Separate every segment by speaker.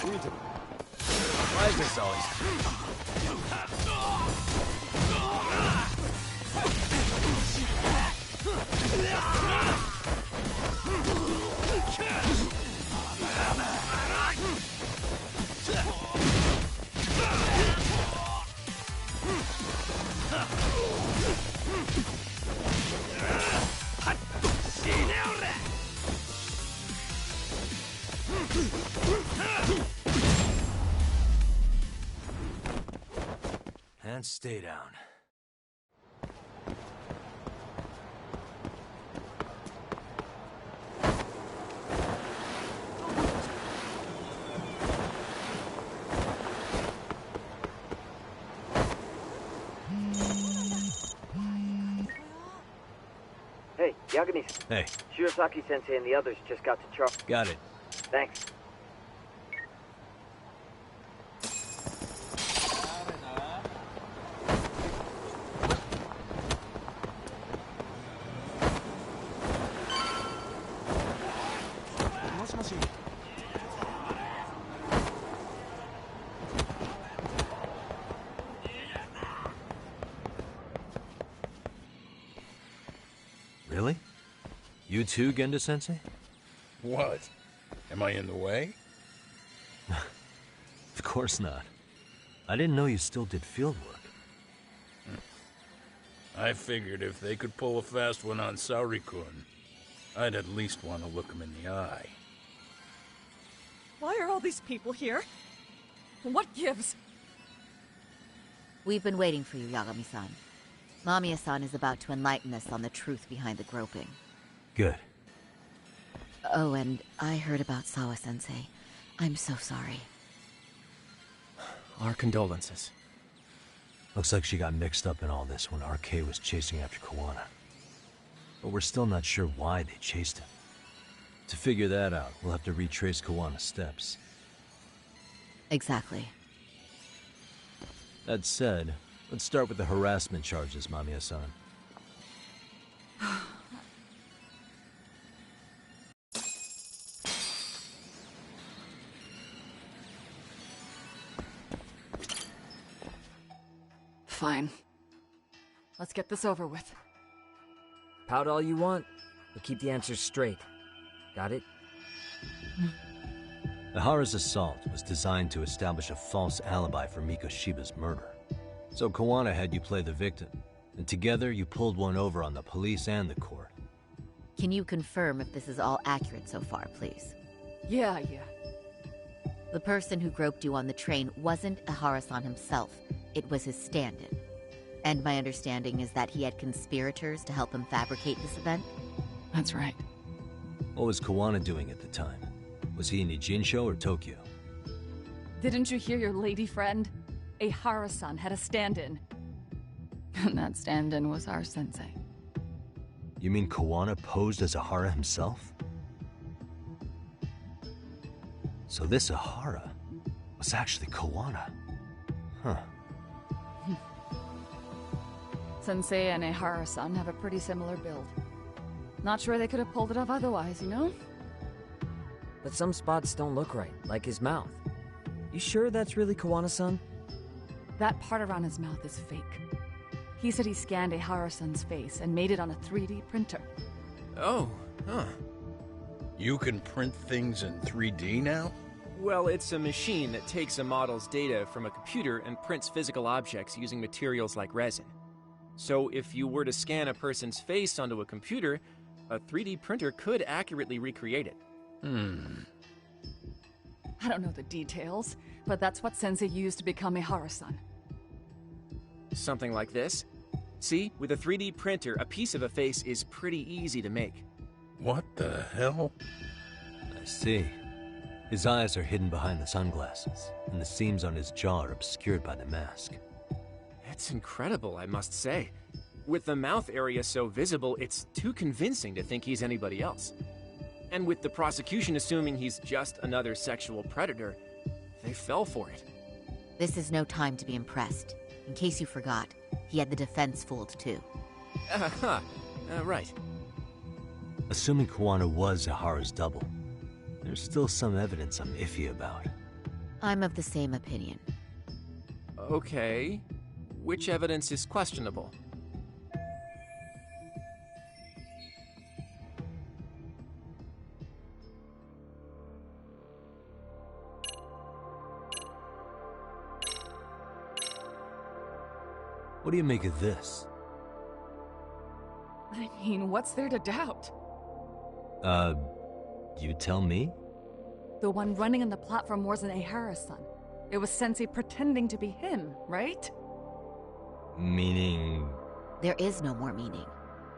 Speaker 1: Why is this always... And stay down.
Speaker 2: Hey, Yagami.
Speaker 1: Hey.
Speaker 2: Shirosaki-sensei and the others just got to Charles.
Speaker 1: Got it.
Speaker 2: Thanks.
Speaker 1: Really? You too, Genda-sensei?
Speaker 3: What? Am I in the way?
Speaker 1: Of course not. I didn't know you still did field work.
Speaker 3: I figured if they could pull a fast one on Saori-kun, I'd at least want to look him in the eye.
Speaker 4: Why are all these people here? What gives?
Speaker 5: We've been waiting for you, Yagami-san. Mamiya-san is about to enlighten us on the truth behind the groping.
Speaker 1: Good.
Speaker 5: Oh, and I heard about Sawa-sensei. I'm so sorry.
Speaker 1: Our condolences. Looks like she got mixed up in all this when RK was chasing after Kawana. But we're still not sure why they chased him. To figure that out, we'll have to retrace Kawana's steps.
Speaker 5: Exactly.
Speaker 1: That said, let's start with the harassment charges, Mamiya-san.
Speaker 4: Fine. Let's get this over with.
Speaker 6: Pout all you want, but keep the answers straight. Got it?
Speaker 1: Ihara's assault was designed to establish a false alibi for Miko Shiba's murder. So Kawana had you play the victim, and together you pulled one over on the police and the court.
Speaker 5: Can you confirm if this is all accurate so far, please?
Speaker 4: Yeah.
Speaker 5: The person who groped you on the train wasn't Ihara-san himself. It was his stand-in. And my understanding is that he had conspirators to help him fabricate this event?
Speaker 4: That's right.
Speaker 1: What was Kawana doing at the time? Was he in Ijinsho or Tokyo?
Speaker 4: Didn't you hear your lady friend? Ihara-san had a stand-in. And that stand-in was our sensei.
Speaker 1: You mean Kawana posed as Ihara himself? So this Ihara was actually Kawana. Huh.
Speaker 4: Sensei and Ihara-san have a pretty similar build. Not sure they could have pulled it off otherwise, you know?
Speaker 6: But some spots don't look right, like his mouth. You sure that's really Kawana-san?
Speaker 4: That part around his mouth is fake. He said he scanned Ihara-san's face and made it on a 3D printer.
Speaker 3: Oh, huh. You can print things in 3D now?
Speaker 7: Well, it's a machine that takes a model's data from a computer and prints physical objects using materials like resin. So if you were to scan a person's face onto a computer, a 3D printer could accurately recreate it.
Speaker 4: I don't know the details, but that's what Sensei used to become Ihara-san.
Speaker 7: Something like this. See, with a 3D printer, a piece of a face is pretty easy to make.
Speaker 3: What the hell?
Speaker 1: I see. His eyes are hidden behind the sunglasses, and the seams on his jaw are obscured by the mask.
Speaker 7: That's incredible, I must say. With the mouth area so visible, it's too convincing to think he's anybody else. And with the prosecution assuming he's just another sexual predator, they fell for it.
Speaker 5: This is no time to be impressed. In case you forgot, he had the defense fooled too.
Speaker 7: Right.
Speaker 1: Assuming Kawana was Ihara's double, there's still some evidence I'm iffy about.
Speaker 5: I'm of the same opinion.
Speaker 7: Okay. Which evidence is questionable?
Speaker 1: What do you make of this?
Speaker 4: I mean, what's there to doubt?
Speaker 1: You tell me?
Speaker 4: The one running on the platform wasn't Ehara-san. It was Sensei pretending to be him, right?
Speaker 1: Meaning...
Speaker 5: There is no more meaning.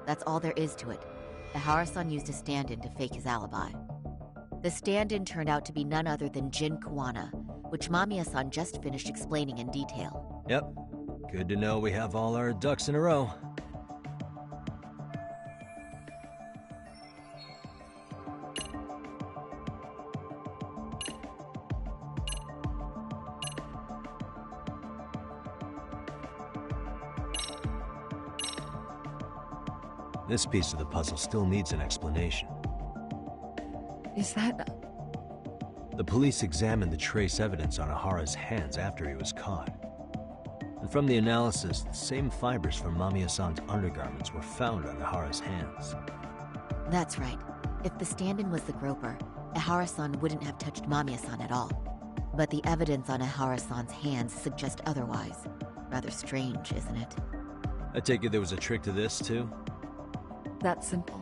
Speaker 5: That's all there is to it. Ehara-san used a stand-in to fake his alibi. The stand-in turned out to be none other than Jin Kuwana, which Mamiya-san just finished explaining in detail.
Speaker 1: Yep. Good to know we have all our ducks in a row. This piece of the puzzle still needs an explanation.
Speaker 4: Is that...
Speaker 1: The police examined the trace evidence on Ahara's hands after he was caught. And from the analysis, the same fibers from Mamiya-san's undergarments were found on Ahara's hands.
Speaker 5: That's right. If the stand-in was the groper, Ehara-san wouldn't have touched Mamiya-san at all. But the evidence on Ehara-san's hands suggests otherwise. Rather strange, isn't it?
Speaker 1: I take it there was a trick to this, too?
Speaker 4: That's simple.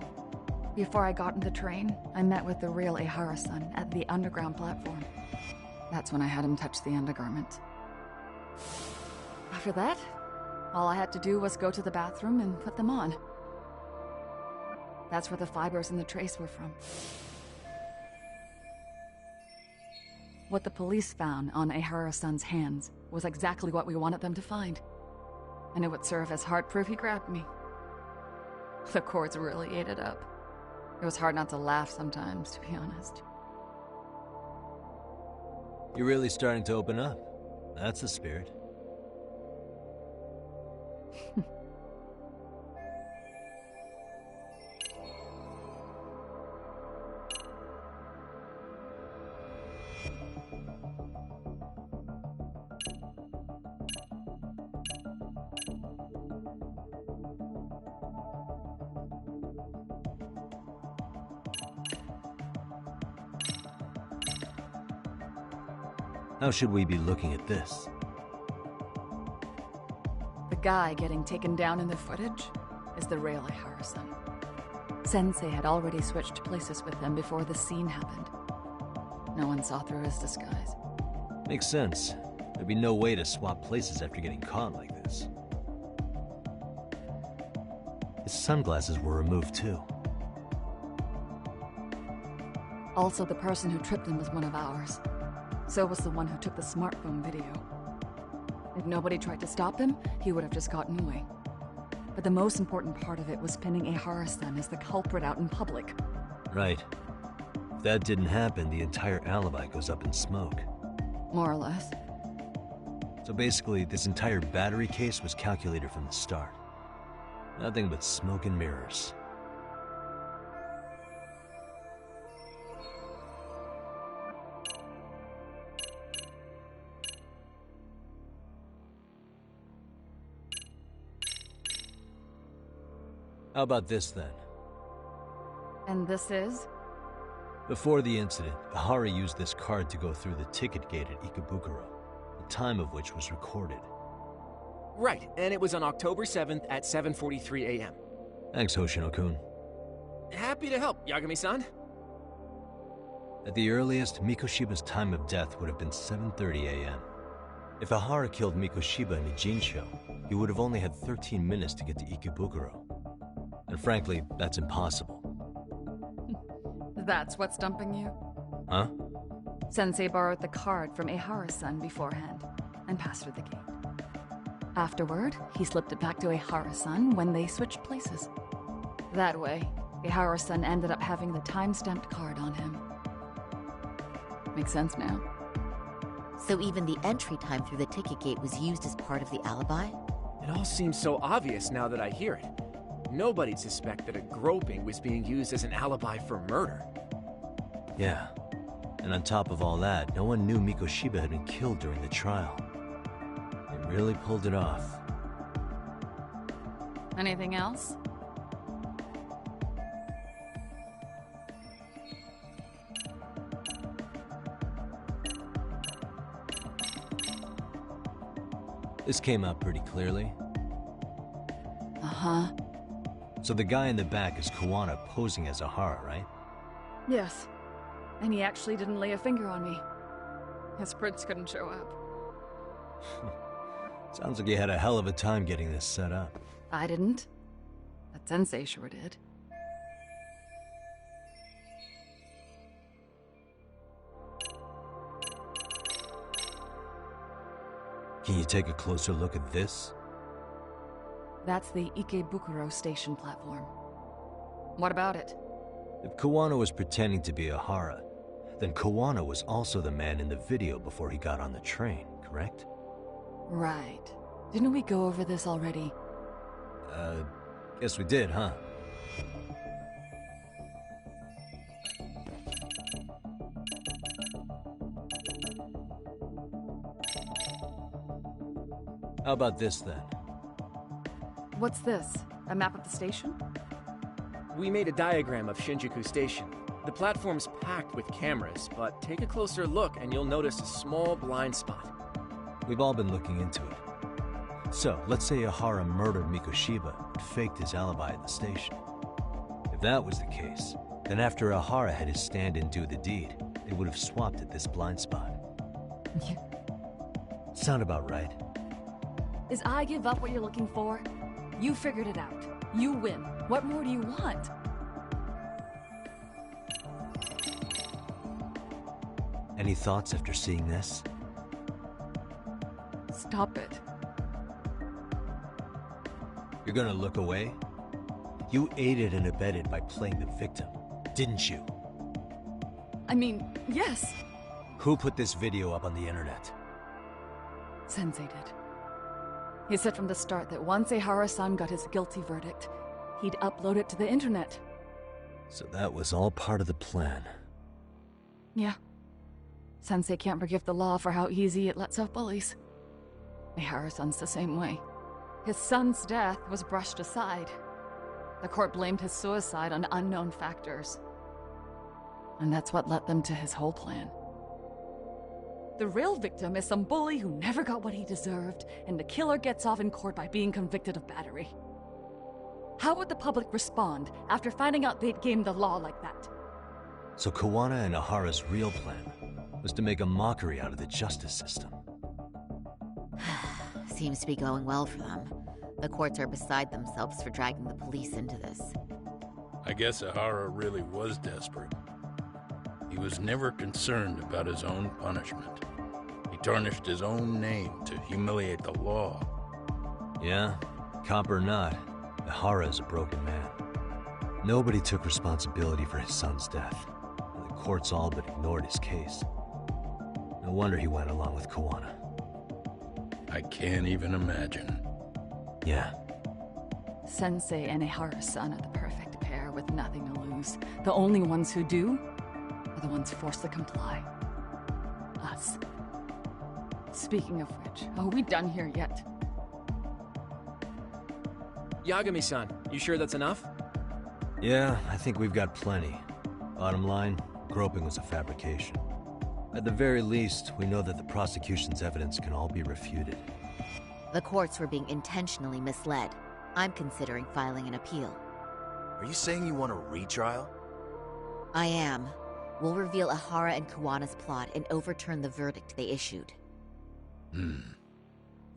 Speaker 4: Before I got in the train, I met with the real Ehara-san at the underground platform. That's when I had him touch the undergarment. After that, all I had to do was go to the bathroom and put them on. That's where the fibers in the trace were from. What the police found on Ehara-san's hands was exactly what we wanted them to find. And it would serve as hard proof he grabbed me. The courts really ate it up. It was hard not to laugh sometimes, to be honest.
Speaker 1: You're really starting to open up. That's the spirit. How should we be looking at this?
Speaker 4: The guy getting taken down in the footage is the real Ehara-san. Sensei had already switched places with him before the scene happened. No one saw through his disguise.
Speaker 1: Makes sense. There'd be no way to swap places after getting caught like this. His sunglasses were removed too.
Speaker 4: Also, the person who tripped him was one of ours. So was the one who took the smartphone video. If nobody tried to stop him, he would have just gotten away. But the most important part of it was pinning Ehara-san as the culprit out in public.
Speaker 1: Right. If that didn't happen, the entire alibi goes up in smoke.
Speaker 4: More or less.
Speaker 1: So basically, this entire battery case was calculated from the start. Nothing but smoke and mirrors. How about this, then?
Speaker 4: And this is?
Speaker 1: Before the incident, Ahara used this card to go through the ticket gate at Ikebukuro, the time of which was recorded.
Speaker 7: Right, and it was on October 7th at 7:43 a.m.
Speaker 1: Thanks, Hoshino-kun.
Speaker 7: Happy to help, Yagami-san.
Speaker 1: At the earliest, Mikoshiba's time of death would have been 7:30 a.m. If Ahara killed Mikoshiba in Ijincho, he would have only had 13 minutes to get to Ikebukuro. And frankly, that's impossible.
Speaker 4: That's what's stumping you?
Speaker 1: Huh?
Speaker 4: Sensei borrowed the card from Ehara-san beforehand and passed through the gate. Afterward, he slipped it back to Ehara-san when they switched places. That way, Ehara-san ended up having the time-stamped card on him. Makes sense now.
Speaker 5: So even the entry time through the ticket gate was used as part of the alibi?
Speaker 7: It all seems so obvious now that I hear it. Nobody'd suspect that a groping was being used as an alibi for murder.
Speaker 1: Yeah. And on top of all that, no one knew Mikoshiba had been killed during the trial. They really pulled it off.
Speaker 4: Anything else?
Speaker 1: This came out pretty clearly.
Speaker 4: Uh-huh.
Speaker 1: So the guy in the back is Kuwana posing as Ahara, right?
Speaker 4: Yes. And he actually didn't lay a finger on me. His prince couldn't show up.
Speaker 1: Sounds like you had a hell of a time getting this set up.
Speaker 4: I didn't. But Sensei sure did.
Speaker 1: Can you take a closer look at this?
Speaker 4: That's the Ikebukuro station platform. What about it?
Speaker 1: If Kuwana was pretending to be Ahara, then Kuwana was also the man in the video before he got on the train, correct?
Speaker 4: Right. Didn't we go over this already?
Speaker 1: Guess we did, huh? How about this, then?
Speaker 4: What's this? A map of the station?
Speaker 7: We made a diagram of Shinjuku Station. The platform's packed with cameras, but take a closer look and you'll notice a small blind spot.
Speaker 1: We've all been looking into it. So, let's say Ahara murdered Mikoshiba and faked his alibi at the station. If that was the case, then after Ahara had his stand-in do the deed, they would have swapped at this blind spot. Sound about right?
Speaker 4: Is I give up what you're looking for? You figured it out. You win. What more do you want?
Speaker 1: Any thoughts after seeing this?
Speaker 4: Stop it.
Speaker 1: You're gonna look away? You aided and abetted by playing the victim, didn't you?
Speaker 4: I mean, yes.
Speaker 1: Who put this video up on the internet?
Speaker 4: Sensei did. He said from the start that once Ehara-san got his guilty verdict, he'd upload it to the internet.
Speaker 1: So that was all part of the plan.
Speaker 4: Yeah. Sensei can't forgive the law for how easy it lets off bullies. Ehara-san's the same way. His son's death was brushed aside. The court blamed his suicide on unknown factors. And that's what led them to his whole plan. The real victim is some bully who never got what he deserved, and the killer gets off in court by being convicted of battery. How would the public respond after finding out they'd gamed the law like that?
Speaker 1: So Kuwana and Ahara's real plan was to make a mockery out of the justice system.
Speaker 5: Seems to be going well for them. The courts are beside themselves for dragging the police into this.
Speaker 3: I guess Ahara really was desperate. He was never concerned about his own punishment. He tarnished his own name to humiliate the law.
Speaker 1: Yeah, cop or not, Ahara is a broken man. Nobody took responsibility for his son's death, and the courts all but ignored his case. No wonder he went along with Kuwana.
Speaker 3: I can't even imagine.
Speaker 1: Yeah.
Speaker 4: Sensei and Ehara-san are the perfect pair with nothing to lose. The only ones who do are the ones forced to comply. Us. Speaking of which, are we done here yet?
Speaker 7: Yagami-san, you sure that's enough?
Speaker 1: Yeah, I think we've got plenty. Bottom line, groping was a fabrication. At the very least, we know that the prosecution's evidence can all be refuted.
Speaker 5: The courts were being intentionally misled. I'm considering filing an appeal.
Speaker 8: Are you saying you want a retrial?
Speaker 5: I am. We'll reveal Ahara and Kuwana's plot and overturn the verdict they issued.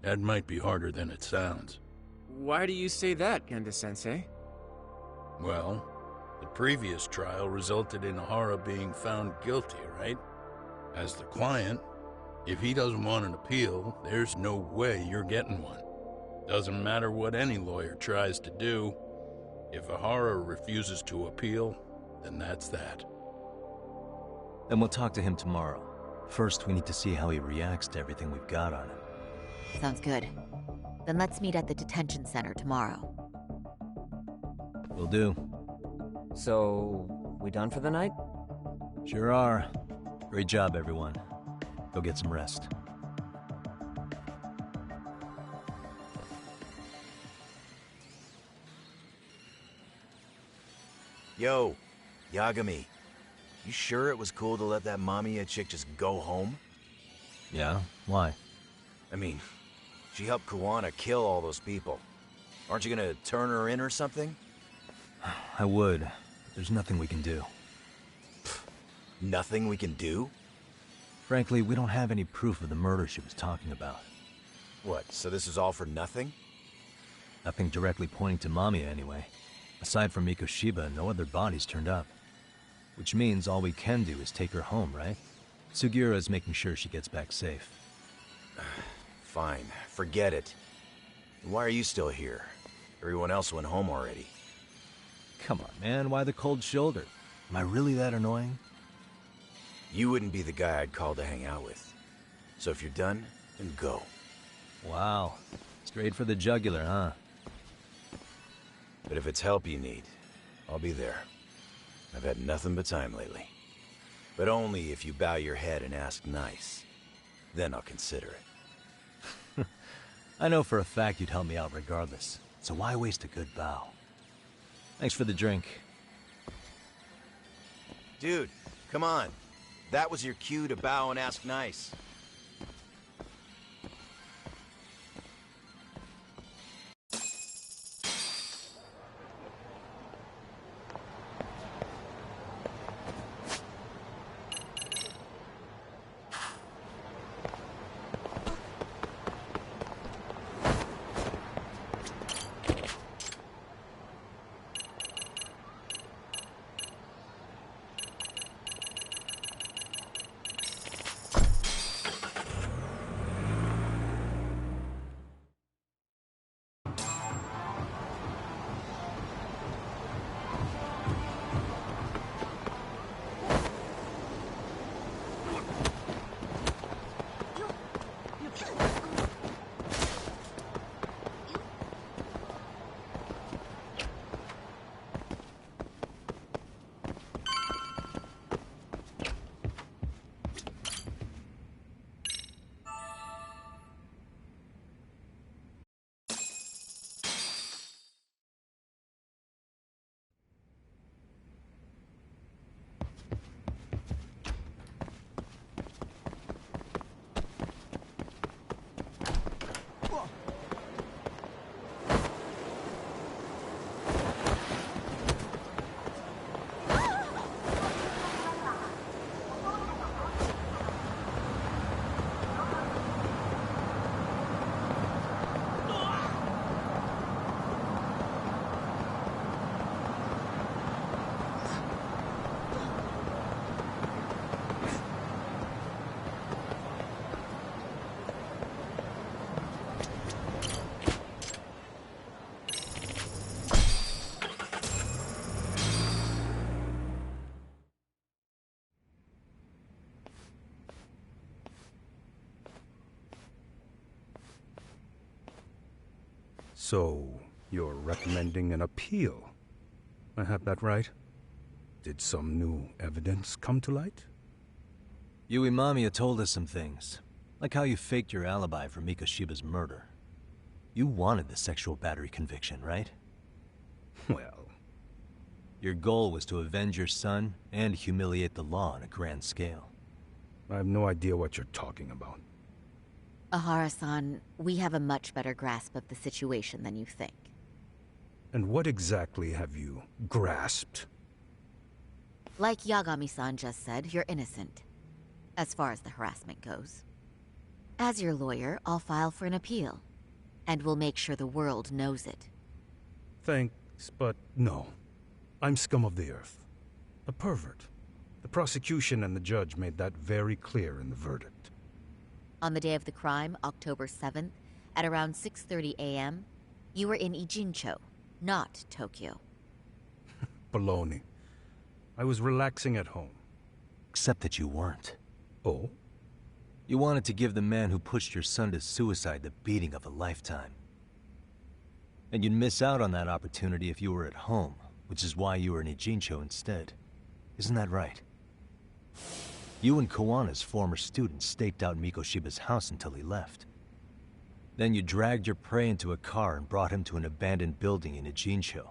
Speaker 3: That might be harder than it sounds.
Speaker 7: Why do you say that, Genda-sensei?
Speaker 3: Well, the previous trial resulted in Ahara being found guilty, right? As the client, if he doesn't want an appeal, there's no way you're getting one. Doesn't matter what any lawyer tries to do. If Ahara refuses to appeal, then that's that.
Speaker 1: Then we'll talk to him tomorrow. First, we need to see how he reacts to everything we've got on him.
Speaker 5: Sounds good. Then let's meet at the detention center tomorrow.
Speaker 1: Will do.
Speaker 6: So, we done for the night?
Speaker 1: Sure are. Great job, everyone. Go get some rest.
Speaker 8: Yo, Yagami. You sure it was cool to let that Mamiya chick just go home?
Speaker 1: Yeah? Why?
Speaker 8: I mean, she helped Kuwana kill all those people. Aren't you gonna turn her in or something?
Speaker 1: I would. There's nothing we can do.
Speaker 8: Nothing we can do?
Speaker 1: Frankly, we don't have any proof of the murder she was talking about.
Speaker 8: What, so this is all for nothing?
Speaker 1: Nothing directly pointing to Mamiya anyway. Aside from Mikoshiba, no other bodies turned up. Which means all we can do is take her home, right? Sugiura is making sure she gets back safe.
Speaker 8: Fine, forget it. Why are you still here? Everyone else went home already.
Speaker 1: Come on, man, why the cold shoulder? Am I really that annoying?
Speaker 8: You wouldn't be the guy I'd call to hang out with. So if you're done, then go.
Speaker 1: Wow. Straight for the jugular, huh?
Speaker 8: But if it's help you need, I'll be there. I've had nothing but time lately. But only if you bow your head and ask nice. Then I'll consider it.
Speaker 1: I know for a fact you'd help me out regardless, so why waste a good bow? Thanks for the drink.
Speaker 8: Dude, come on. That was your cue to bow and ask nice.
Speaker 9: So, you're recommending an appeal? I have that right? Did some new evidence come to light?
Speaker 1: Yui Mamiya told us some things, like how you faked your alibi for Mikoshiba's murder. You wanted the sexual battery conviction, right?
Speaker 9: Well...
Speaker 1: Your goal was to avenge your son and humiliate the law on a grand scale.
Speaker 9: I have no idea what you're talking about.
Speaker 5: Ahara-san, we have a much better grasp of the situation than you think.
Speaker 9: And what exactly have you grasped?
Speaker 5: Like Yagami-san just said, you're innocent. As far as the harassment goes. As your lawyer, I'll file for an appeal. And we'll make sure the world knows it.
Speaker 9: Thanks, but no. I'm scum of the earth. A pervert. The prosecution and the judge made that very clear in the verdict.
Speaker 5: On the day of the crime, October 7th, at around 6:30 a.m., you were in Ijincho, not Tokyo.
Speaker 9: Baloney. I was relaxing at home.
Speaker 1: Except that you weren't.
Speaker 9: Oh?
Speaker 1: You wanted to give the man who pushed your son to suicide the beating of a lifetime. And you'd miss out on that opportunity if you were at home, which is why you were in Ijincho instead. Isn't that right? You and Kawana's former student staked out Mikoshiba's house until he left. Then you dragged your prey into a car and brought him to an abandoned building in Ijincho,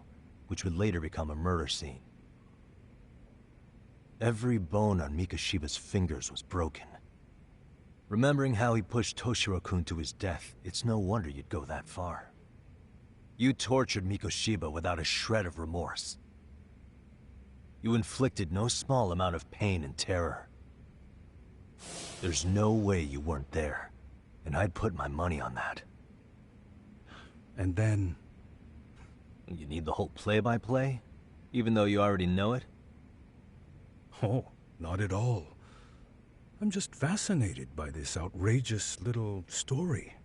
Speaker 1: which would later become a murder scene. Every bone on Mikoshiba's fingers was broken. Remembering how he pushed Toshiro-kun to his death, it's no wonder you'd go that far. You tortured Mikoshiba without a shred of remorse. You inflicted no small amount of pain and terror. There's no way you weren't there, and I'd put my money on that.
Speaker 9: And then...
Speaker 1: You need the whole play-by-play, even though you already know it?
Speaker 9: Oh, not at all. I'm just fascinated by this outrageous little story.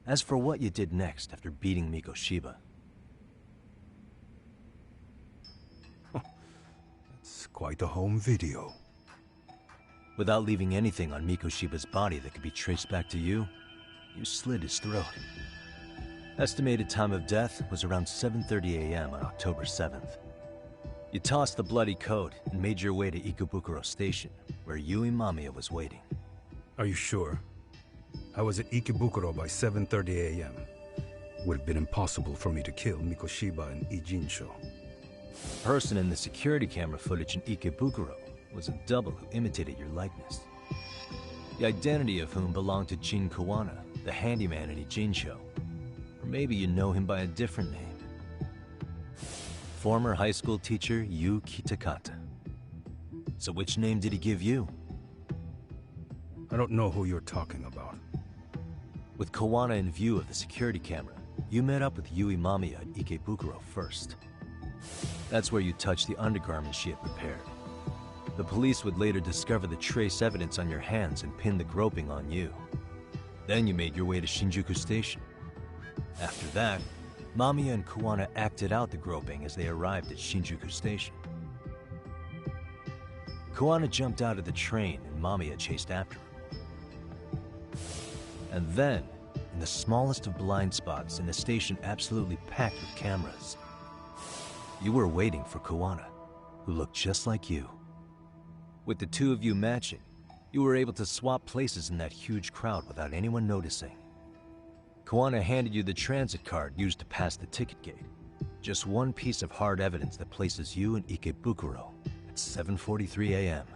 Speaker 1: As for what you did next after beating Mikoshiba,
Speaker 9: it's quite a home video.
Speaker 1: Without leaving anything on Mikoshiba's body that could be traced back to you, you slit his throat. Estimated time of death was around 7:30 a.m. on October 7th. You tossed the bloody coat and made your way to Ikebukuro Station, where Yui Mamiya was waiting.
Speaker 9: Are you sure? I was at Ikebukuro by 7:30 a.m. Would have been impossible for me to kill Mikoshiba in Ijincho.
Speaker 1: The person in the security camera footage in Ikebukuro was a double who imitated your likeness. The identity of whom belonged to Jin Kawana, the handyman in Ijincho. Or maybe you know him by a different name. Former high school teacher Yu Kitakata. So which name did he give you?
Speaker 9: I don't know who you're talking about.
Speaker 1: With Kawana in view of the security camera, you met up with Yui Mamiya at Ikebukuro first. That's where you touched the undergarments she had prepared. The police would later discover the trace evidence on your hands and pin the groping on you. Then you made your way to Shinjuku Station. After that, Mamiya and Kawana acted out the groping as they arrived at Shinjuku Station. Kawana jumped out of the train and Mamiya chased after him. And then, in the smallest of blind spots in a station absolutely packed with cameras, you were waiting for Kawana, who looked just like you. With the two of you matching, you were able to swap places in that huge crowd without anyone noticing. Kawana handed you the transit card used to pass the ticket gate. Just one piece of hard evidence that places you in Ikebukuro at 7:43 a.m.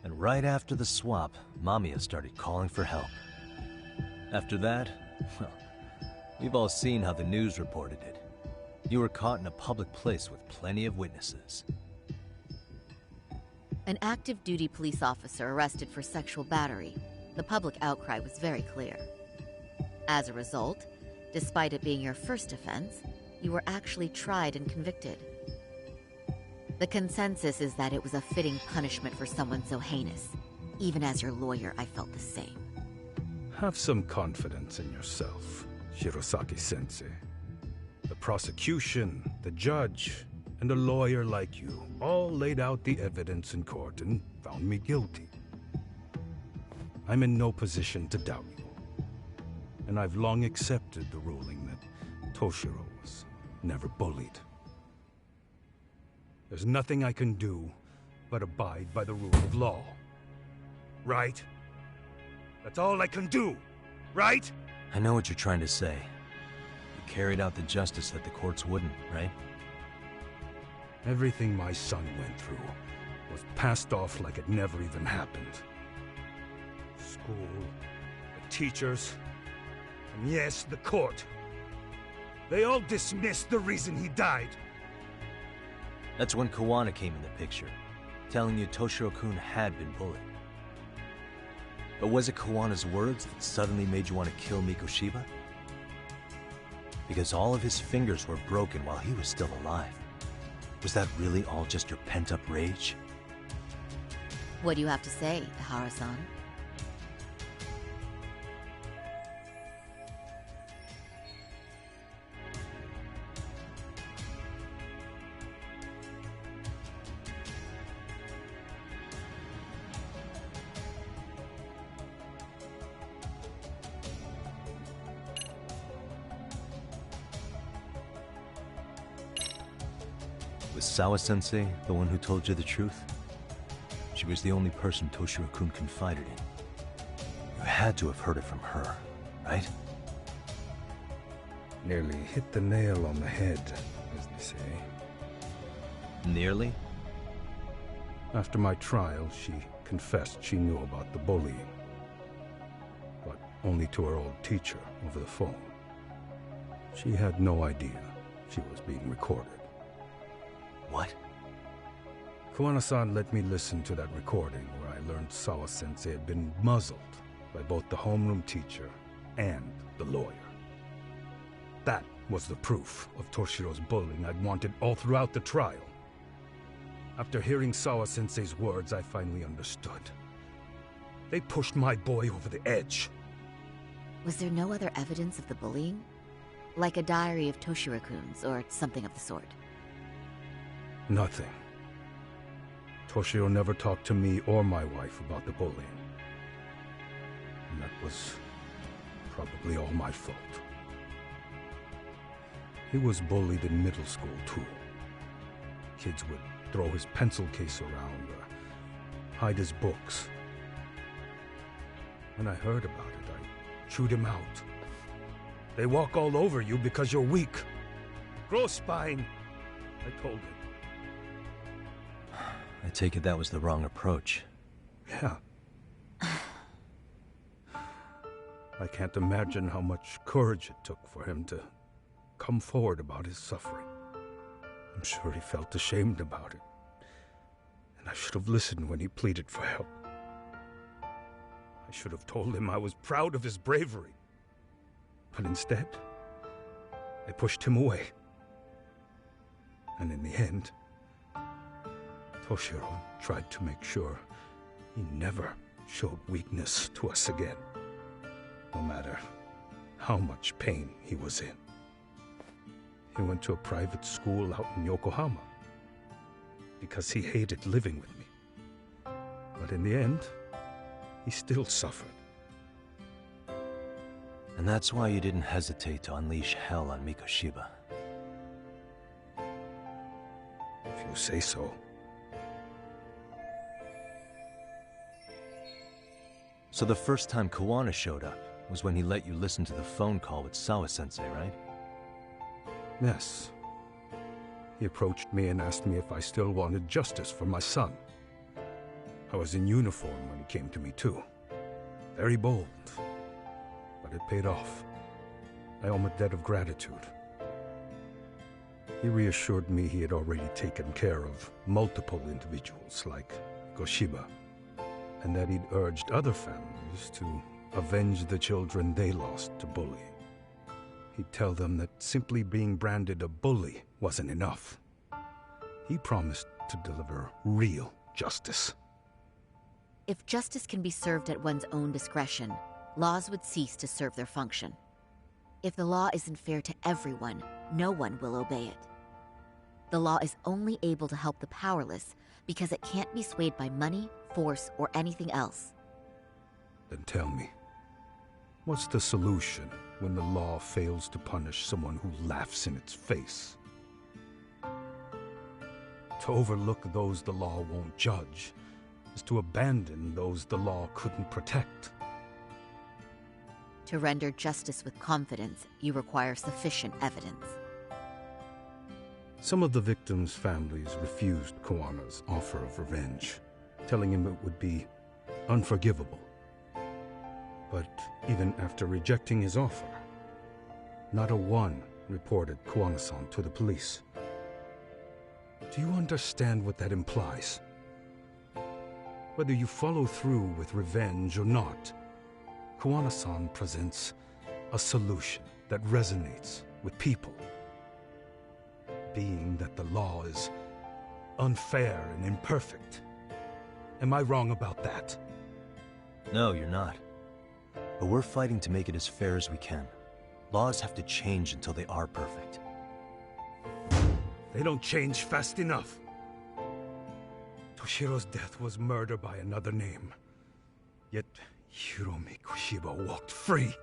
Speaker 1: And right after the swap, Mamiya started calling for help. After that, well, we've all seen how the news reported it. You were caught in a public place with plenty of witnesses.
Speaker 5: An active duty police officer arrested for sexual battery. The public outcry was very clear. As a result, despite it being your first offense, you were actually tried and convicted. The consensus is that it was a fitting punishment for someone so heinous. Even as your lawyer, I felt the same.
Speaker 9: Have some confidence in yourself, Shirosaki-sensei. The prosecution, the judge, and a lawyer like you all laid out the evidence in court and found me guilty. I'm in no position to doubt you. And I've long accepted the ruling that Toshiro was never bullied. There's nothing I can do but abide by the rule of law. Right? That's all I can do, right?
Speaker 1: I know what you're trying to say. You carried out the justice that the courts wouldn't, right?
Speaker 9: Everything my son went through was passed off like it never even happened. School, the teachers, and yes, the court. They all dismissed the reason he died.
Speaker 1: That's when Kawana came in the picture, telling you Toshiro-kun had been bullied. But was it Kawana's words that suddenly made you want to kill Mikoshiba? Because all of his fingers were broken while he was still alive. Was that really all just your pent-up rage?
Speaker 5: What do you have to say, Ihara-san?
Speaker 1: Sawa-sensei the one who told you the truth? She was the only person Toshiro-kun confided in. You had to have heard it from her, right?
Speaker 9: Nearly hit the nail on the head, as they say.
Speaker 1: Nearly?
Speaker 9: After my trial, she confessed she knew about the bullying. But only to her old teacher over the phone. She had no idea she was being recorded.
Speaker 1: What?
Speaker 9: Kuwana-san let me listen to that recording where I learned Sawa-sensei had been muzzled by both the homeroom teacher and the lawyer. That was the proof of Toshiro's bullying I'd wanted all throughout the trial. After hearing Sawa-sensei's words, I finally understood. They pushed my boy over the edge.
Speaker 5: Was there no other evidence of the bullying? Like a diary of Toshiro-kun's or something of the sort?
Speaker 9: Nothing. Toshiro never talked to me or my wife about the bullying. And that was probably all my fault. He was bullied in middle school, too. Kids would throw his pencil case around or hide his books. When I heard about it, I chewed him out. They walk all over you because you're weak. Grow spine, I told him.
Speaker 1: I take it that was the wrong approach.
Speaker 9: Yeah. I can't imagine how much courage it took for him to come forward about his suffering. I'm sure he felt ashamed about it. And I should have listened when he pleaded for help. I should have told him I was proud of his bravery. But instead, I pushed him away. And in the end, Toshiro tried to make sure he never showed weakness to us again, no matter how much pain he was in. He went to a private school out in Yokohama because he hated living with me. But in the end, he still suffered.
Speaker 1: And that's why you didn't hesitate to unleash hell on Mikoshiba.
Speaker 9: If you say so.
Speaker 1: So the first time Kawana showed up was when he let you listen to the phone call with Sawa-sensei, right?
Speaker 9: Yes. He approached me and asked me if I still wanted justice for my son. I was in uniform when he came to me, too. Very bold. But it paid off. I owe him a debt of gratitude. He reassured me he had already taken care of multiple individuals like Goshiba, and that he'd urged other families to avenge the children they lost to bullying. He'd tell them that simply being branded a bully wasn't enough. He promised to deliver real justice.
Speaker 5: If justice can be served at one's own discretion, laws would cease to serve their function. If the law isn't fair to everyone, no one will obey it. The law is only able to help the powerless because it can't be swayed by money, force, or anything else.
Speaker 9: Then tell me, what's the solution when the law fails to punish someone who laughs in its face? To overlook those the law won't judge is to abandon those the law couldn't protect.
Speaker 5: To render justice with confidence, you require sufficient evidence.
Speaker 9: Some of the victims' families refused Kawana's offer of revenge, telling him it would be unforgivable. But even after rejecting his offer, not a one reported Kawana-san to the police. Do you understand what that implies? Whether you follow through with revenge or not, Kawana-san presents a solution that resonates with people. Being that the law is unfair and imperfect. Am I wrong about that?
Speaker 1: No, you're not. But we're fighting to make it as fair as we can. Laws have to change until they are perfect.
Speaker 9: They don't change fast enough. Toshiro's death was murder by another name. Yet Hiromi Kushiba walked free.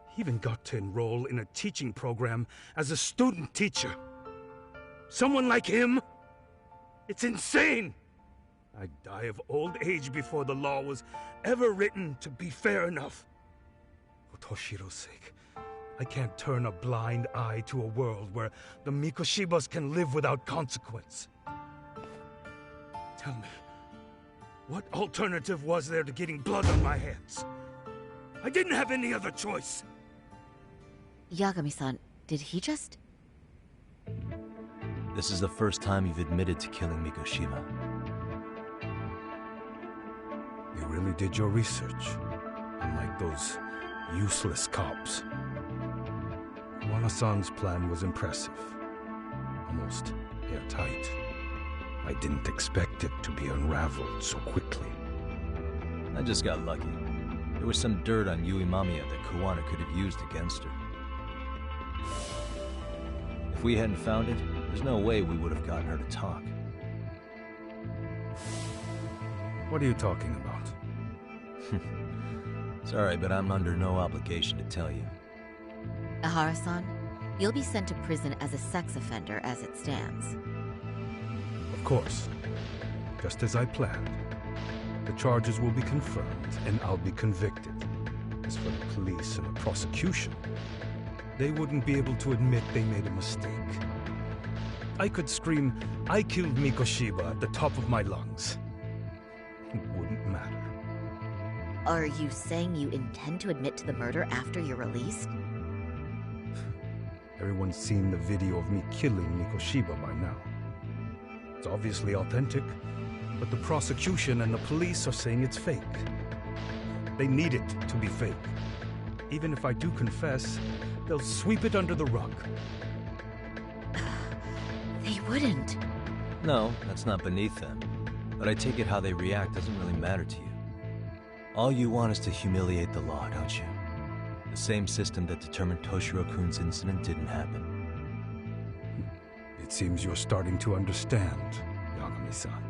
Speaker 9: He even got to enroll in a teaching program as a student teacher. Someone like him It's insane! I'd die of old age before the law was ever written to be fair enough. For Toshiro's sake, I can't turn a blind eye to a world where the Mikoshibas can live without consequence. Tell me, what alternative was there to getting blood on my hands? I didn't have any other choice.
Speaker 5: Yagami-san, did he just...
Speaker 1: This is the first time you've admitted to killing Mikoshiba.
Speaker 9: You really did your research, unlike those useless cops. Kuwana-san's plan was impressive, almost airtight. I didn't expect it to be unraveled so quickly.
Speaker 1: I just got lucky. There was some dirt on Yui Mamiya that Kuwana could have used against her. If we hadn't found it, there's no way we would have gotten her to talk.
Speaker 9: What are you talking about?
Speaker 1: Sorry, but I'm under no obligation to tell you.
Speaker 5: Ehara-san, you'll be sent to prison as a sex offender as it stands.
Speaker 9: Of course. Just as I planned. The charges will be confirmed, and I'll be convicted. As for the police and the prosecution, they wouldn't be able to admit they made a mistake. I could scream, "I killed Mikoshiba" at the top of my lungs. It wouldn't matter.
Speaker 5: Are you saying you intend to admit to the murder after you're released?
Speaker 9: Everyone's seen the video of me killing Mikoshiba by now. It's obviously authentic, but the prosecution and the police are saying it's fake. They need it to be fake. Even if I do confess, they'll sweep it under the rug.
Speaker 5: They wouldn't.
Speaker 1: No, that's not beneath them. But I take it how they react doesn't really matter to you. All you want is to humiliate the law, don't you? The same system that determined Toshiro-kun's incident didn't happen.
Speaker 9: It seems you're starting to understand, Yagami-san.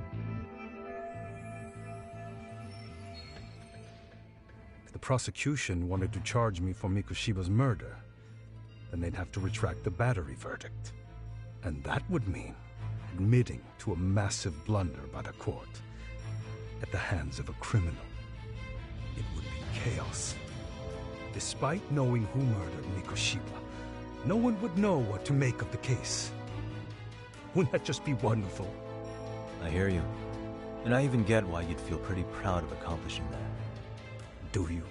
Speaker 9: If the prosecution wanted to charge me for Mikoshiba's murder, then they'd have to retract the battery verdict. And that would mean admitting to a massive blunder by the court at the hands of a criminal. It would be chaos. Despite knowing who murdered Mikoshiba, no one would know what to make of the case. Wouldn't that just be wonderful?
Speaker 1: I hear you. And I even get why you'd feel pretty proud of accomplishing that.
Speaker 9: Do you?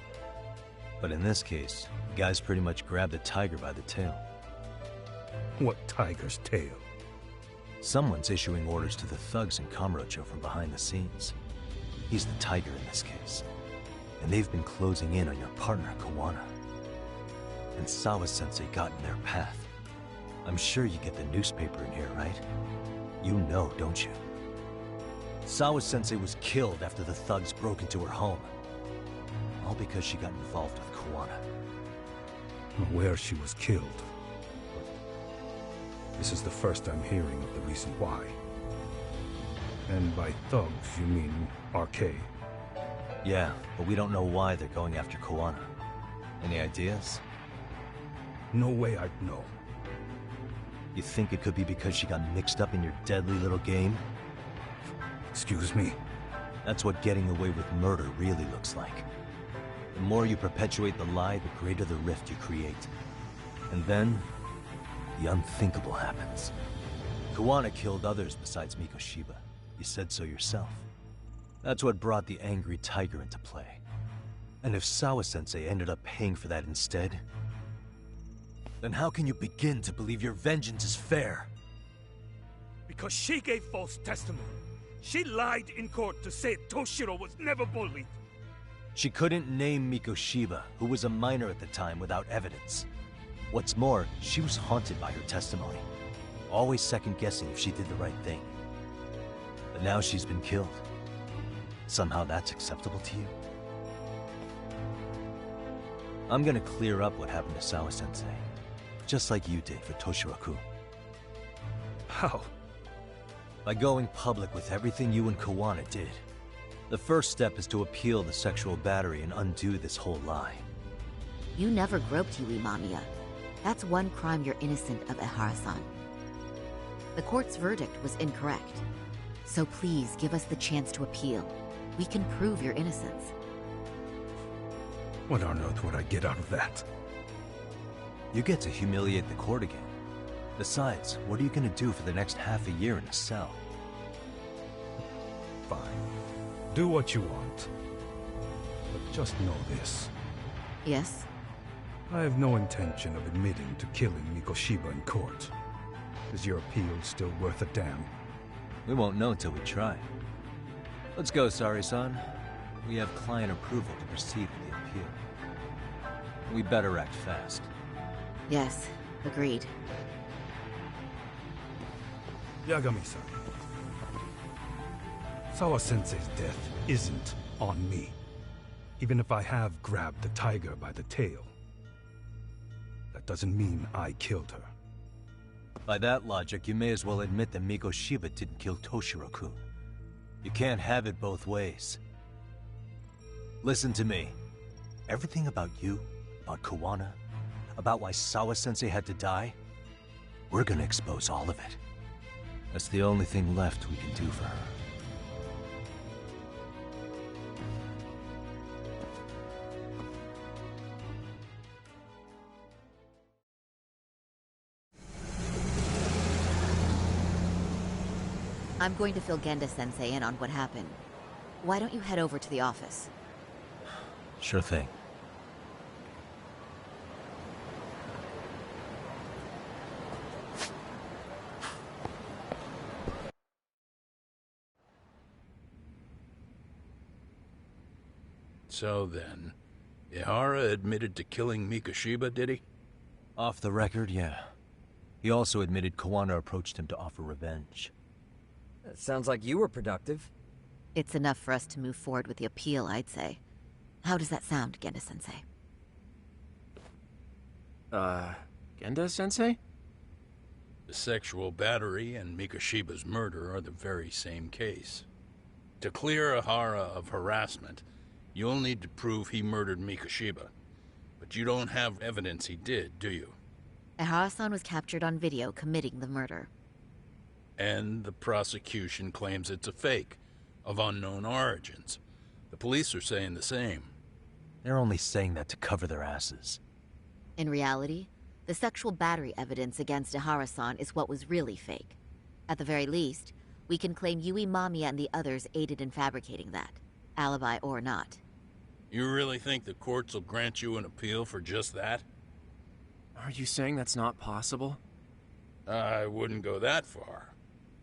Speaker 1: But in this case, the guys pretty much grabbed the tiger by the tail.
Speaker 9: What tiger's tail?
Speaker 1: Someone's issuing orders to the thugs in Kamurocho from behind the scenes. He's the tiger in this case. And they've been closing in on your partner, Kuwana. And Sawa-sensei got in their path. I'm sure you get the newspaper in here, right? You know, don't you? Sawa-sensei was killed after the thugs broke into her home. All because she got involved with Kuwana.
Speaker 9: I'm aware she was killed. But this is the first I'm hearing of the reason why. And by thugs, you mean RK?
Speaker 1: Yeah, but we don't know why they're going after Kuwana. Any ideas?
Speaker 9: No way I'd know.
Speaker 1: You think it could be because she got mixed up in your deadly little game?
Speaker 9: Excuse me?
Speaker 1: That's what getting away with murder really looks like. The more you perpetuate the lie, the greater the rift you create. And then, the unthinkable happens. Kuwana killed others besides Mikoshiba. You said so yourself. That's what brought the angry tiger into play. And if Sawa-sensei ended up paying for that instead, then how can you begin to believe your vengeance is fair?
Speaker 9: Because she gave false testimony. She lied in court to say Toshiro was never bullied.
Speaker 1: She couldn't name Mikoshiba, who was a minor at the time, without evidence. What's more, she was haunted by her testimony, always second-guessing if she did the right thing. But now she's been killed. Somehow that's acceptable to you? I'm gonna clear up what happened to Sawa-sensei, just like you did for Toshiro-kun.
Speaker 9: How?
Speaker 1: By going public with everything you and Kuwana did. The first step is to appeal the sexual battery and undo this whole lie.
Speaker 5: You never groped Yui Mamiya. That's one crime you're innocent of, Ehara-san. The court's verdict was incorrect. So please give us the chance to appeal. We can prove your innocence.
Speaker 9: What on earth would I get out of that?
Speaker 1: You get to humiliate the court again. Besides, what are you gonna do for the next half a year in a cell?
Speaker 9: Fine. Do what you want. But just know this.
Speaker 5: Yes?
Speaker 9: I have no intention of admitting to killing Mikoshiba in court. Is your appeal still worth a damn?
Speaker 1: We won't know till we try. Let's go, Sari-san. We have client approval to proceed with the appeal. We better act fast.
Speaker 5: Yes, agreed.
Speaker 9: Yagami-san. Sawa-sensei's death isn't on me. Even if I have grabbed the tiger by the tail. That doesn't mean I killed her.
Speaker 1: By that logic, you may as well admit that Mikoshiba didn't kill Toshiro-kun. You can't have it both ways. Listen to me. Everything about you, about Kawana, about why Sawa-sensei had to die, we're gonna expose all of it. That's the only thing left we can do for her.
Speaker 5: I'm going to fill Genda-sensei in on what happened. Why don't you head over to the office?
Speaker 1: Sure thing.
Speaker 3: So then, Ihara admitted to killing Mikoshiba, did he?
Speaker 1: Off the record, yeah. He also admitted Kawana approached him to offer revenge.
Speaker 6: That sounds like you were productive.
Speaker 5: It's enough for us to move forward with the appeal, I'd say. How does that sound, Genda-sensei?
Speaker 7: Genda-sensei?
Speaker 3: The sexual battery and Mikoshiba's murder are the very same case. To clear Ihara of harassment, you'll need to prove he murdered Mikoshiba. But you don't have evidence he did, do you?
Speaker 5: Ihara-san was captured on video committing the murder.
Speaker 3: And the prosecution claims it's a fake, of unknown origins. The police are saying the same.
Speaker 1: They're only saying that to cover their asses.
Speaker 5: In reality, the sexual battery evidence against Ihara-san is what was really fake. At the very least, we can claim Yui Mamiya and the others aided in fabricating that, alibi or not.
Speaker 3: You really think the courts will grant you an appeal for just that?
Speaker 7: Are you saying that's not possible?
Speaker 3: I wouldn't go that far.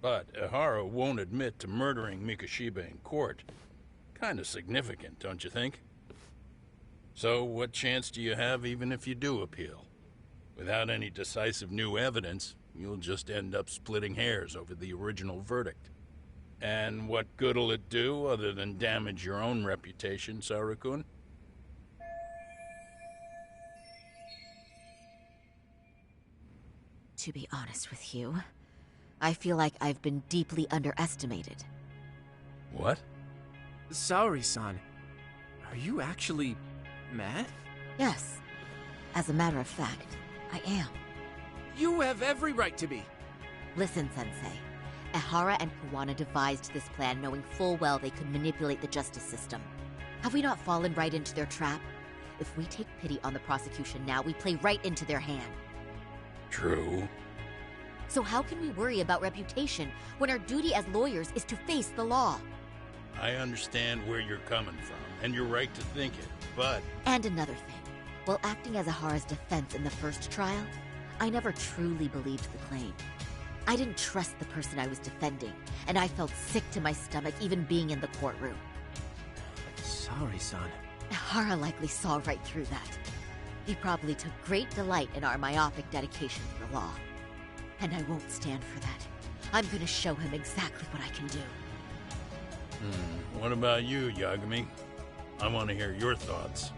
Speaker 3: But Ihara won't admit to murdering Mikoshiba in court. Kind of significant, don't you think? So what chance do you have even if you do appeal? Without any decisive new evidence, you'll just end up splitting hairs over the original verdict. And what good'll it do other than damage your own reputation, Saru-kun?
Speaker 5: To be honest with you, I feel like I've been deeply underestimated.
Speaker 3: What?
Speaker 7: Saori-san, are you actually mad?
Speaker 5: Yes. As a matter of fact, I am.
Speaker 7: You have every right to be.
Speaker 5: Listen, Sensei. Ihara and Kawana devised this plan knowing full well they could manipulate the justice system. Have we not fallen right into their trap? If we take pity on the prosecution now, we play right into their hand.
Speaker 3: True.
Speaker 5: So how can we worry about reputation when our duty as lawyers is to face the law?
Speaker 3: I understand where you're coming from, and you're right to think it, but...
Speaker 5: And another thing. While acting as Ihara's defense in the first trial, I never truly believed the claim. I didn't trust the person I was defending, and I felt sick to my stomach even being in the courtroom.
Speaker 7: Saori-san.
Speaker 5: Ihara likely saw right through that. He probably took great delight in our myopic dedication to the law. And I won't stand for that. I'm gonna show him exactly what I can do.
Speaker 3: What about you, Yagami? I want to hear your thoughts.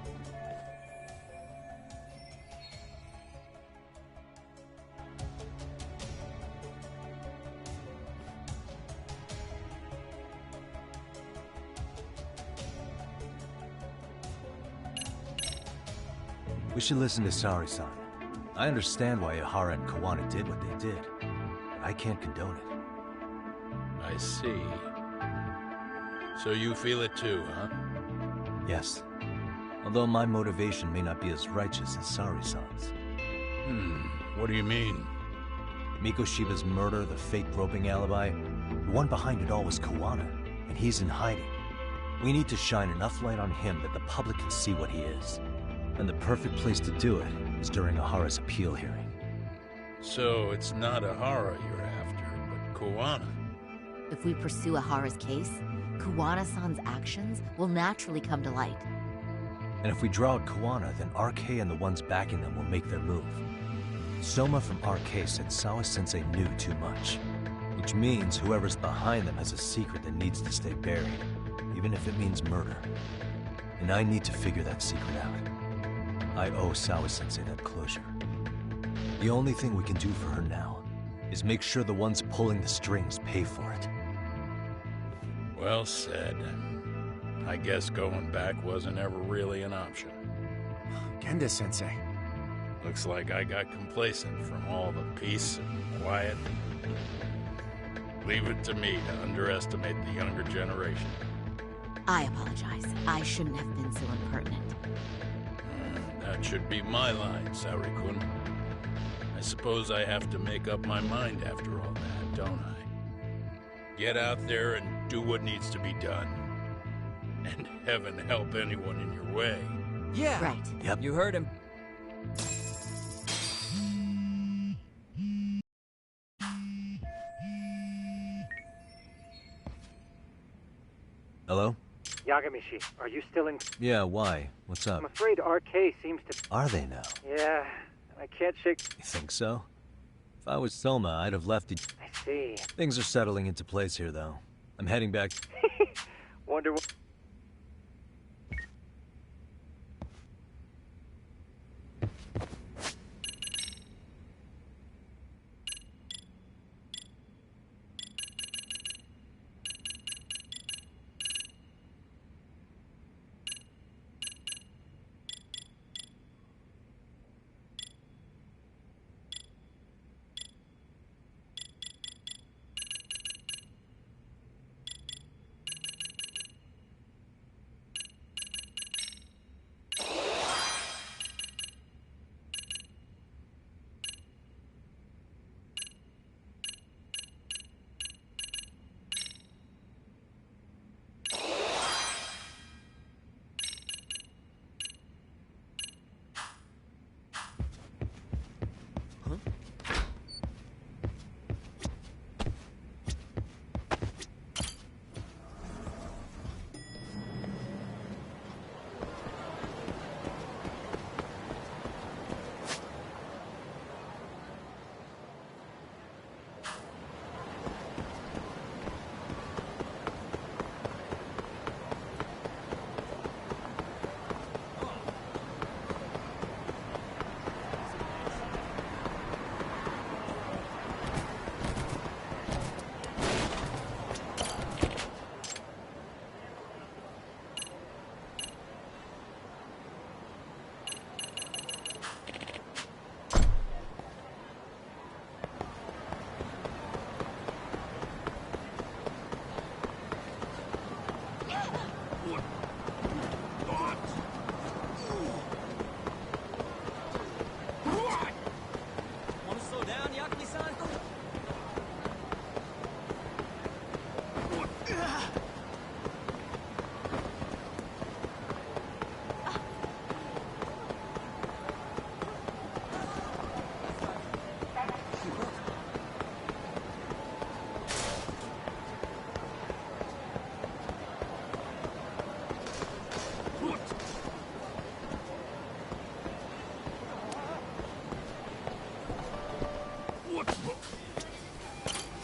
Speaker 1: We should listen to Sari-san. I understand why Ihara and Kawana did what they did, but I can't condone it.
Speaker 3: I see. So you feel it too, huh?
Speaker 1: Yes. Although my motivation may not be as righteous as Sari-san's.
Speaker 3: What do you mean?
Speaker 1: Mikoshiba's murder, the fake groping alibi, the one behind it all was Kawana, and he's in hiding. We need to shine enough light on him that the public can see what he is. And the perfect place to do it is during Ahara's appeal hearing.
Speaker 3: So it's not Ahara you're after, but Kawana.
Speaker 5: If we pursue Ahara's case, Kawana-san's actions will naturally come to light.
Speaker 1: And if we draw out Kawana, then RK and the ones backing them will make their move. Soma from RK said Sawa-sensei knew too much, which means whoever's behind them has a secret that needs to stay buried, even if it means murder. And I need to figure that secret out. I owe Sawa-sensei that closure. The only thing we can do for her now is make sure the ones pulling the strings pay for it.
Speaker 3: Well said. I guess going back wasn't ever really an option.
Speaker 7: Genda-sensei.
Speaker 3: Looks like I got complacent from all the peace and quiet. Leave it to me to underestimate the younger generation.
Speaker 5: I apologize. I shouldn't have been so impertinent.
Speaker 3: That should be my line, Saori-kun. I suppose I have to make up my mind after all that, don't I? Get out there and do what needs to be done. And heaven help anyone in your way.
Speaker 6: Yeah.
Speaker 5: Right.
Speaker 1: Yep.
Speaker 6: You heard him.
Speaker 1: Hello?
Speaker 2: Yagamishi, are you still in...
Speaker 1: Yeah, why? What's up?
Speaker 2: I'm afraid RK seems to...
Speaker 1: Are they now?
Speaker 2: Yeah, I can't shake...
Speaker 1: You think so? If I was Soma, I'd have left it.
Speaker 2: I see.
Speaker 1: Things are settling into place here, though. I'm heading back.
Speaker 2: Wonder what...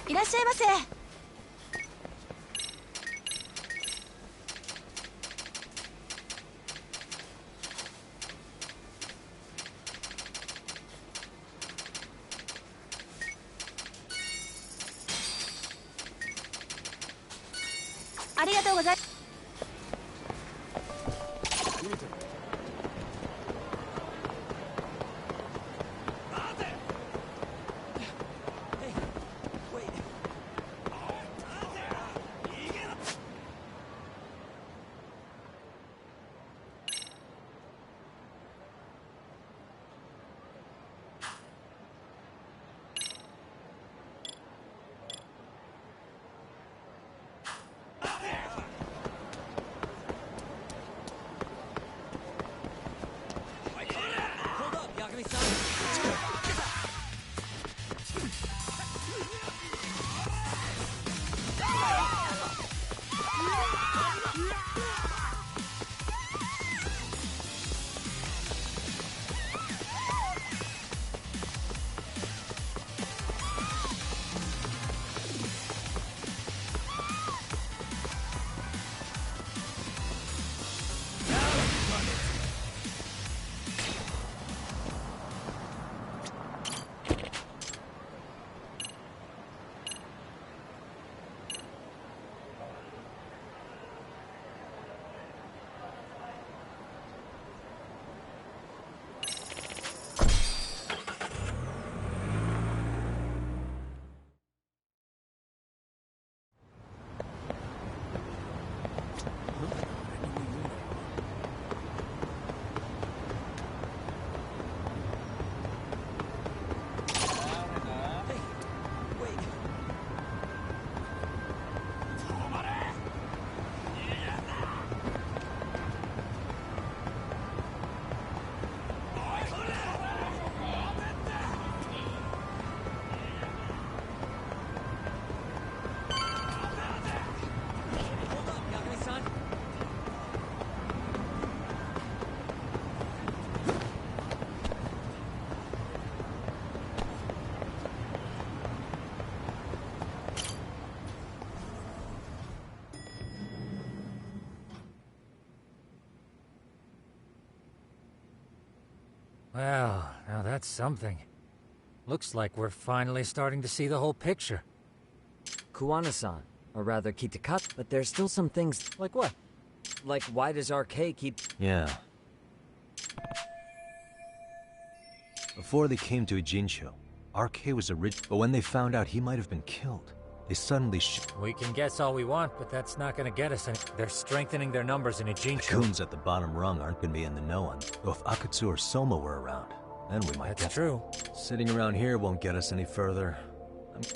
Speaker 5: いらっしゃいませ。ありがとうございます。
Speaker 10: Well, now that's something. Looks like we're finally starting to see the whole picture.
Speaker 6: Kuwana-san, or rather Kitakata, but there's still some things...
Speaker 10: Like what?
Speaker 6: Like, why does RK keep...
Speaker 1: Yeah. Before they came to Ijincho, RK was a rich... But when they found out he might have been killed, they suddenly
Speaker 10: We can guess all we want, but that's not gonna get us any... They're strengthening their numbers in
Speaker 1: The
Speaker 10: Ijincho.
Speaker 1: goons at the bottom rung aren't gonna be in the know on. Though if Akatsu or Soma were around, then we might
Speaker 10: That's true.
Speaker 1: Sitting around here won't get us any further.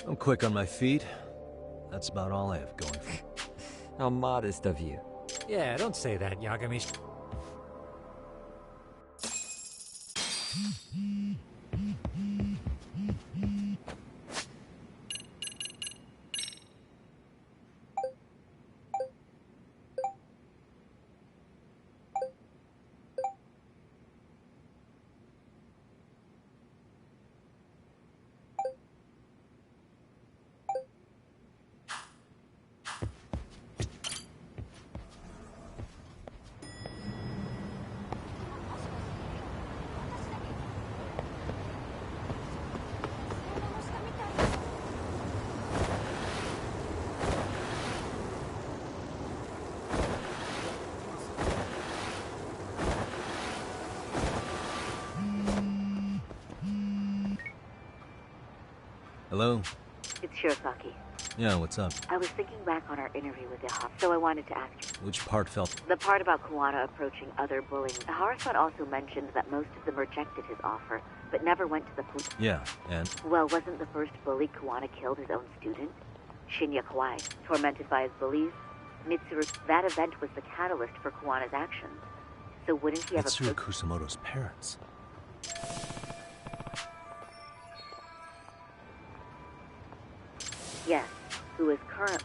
Speaker 1: I'm quick on my feet. That's about all I have going for me.
Speaker 6: How modest of you.
Speaker 10: Yeah, don't say that, Yagami.
Speaker 1: Hello?
Speaker 11: It's Shirosaki.
Speaker 1: Yeah, what's up?
Speaker 11: I was thinking back on our interview with Ihara, so I wanted to ask you.
Speaker 1: Which part felt...
Speaker 11: The part about Kuwana approaching other bullying. Ihara-san also mentioned that most of them rejected his offer, but never went to the police.
Speaker 1: Yeah, and?
Speaker 11: Well, wasn't the first bully Kuwana killed his own student? Shinya Kawai, tormented by his bullies? Mitsuru, that event was the catalyst for Kuwana's actions. So wouldn't he have
Speaker 1: Mitsuru Kusamoto's parents.
Speaker 11: Yes, who is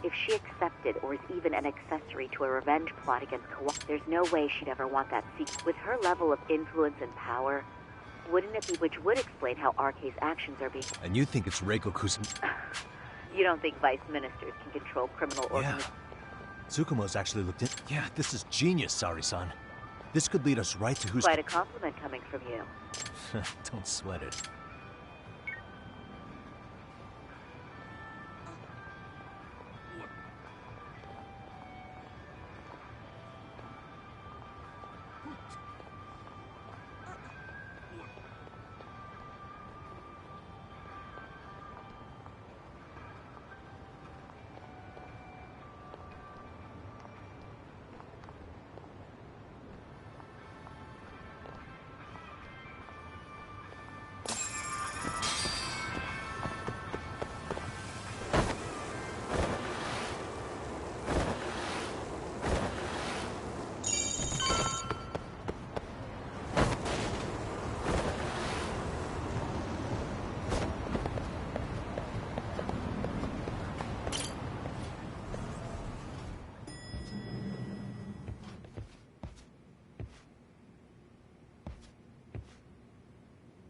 Speaker 11: if she accepted or is even an accessory to a revenge plot against Kawa, there's no way she'd ever want that secret. With her level of influence and power, wouldn't it be, which would explain how RK's actions are being...
Speaker 1: And you think it's Reiko Kusamoto?
Speaker 11: You don't think vice ministers can control criminal organizations?
Speaker 1: Yeah. Tsukumo's actually looked in... Yeah, this is genius, Sari-san. This could lead us right to who's...
Speaker 11: Quite a compliment coming from you.
Speaker 1: Don't sweat it.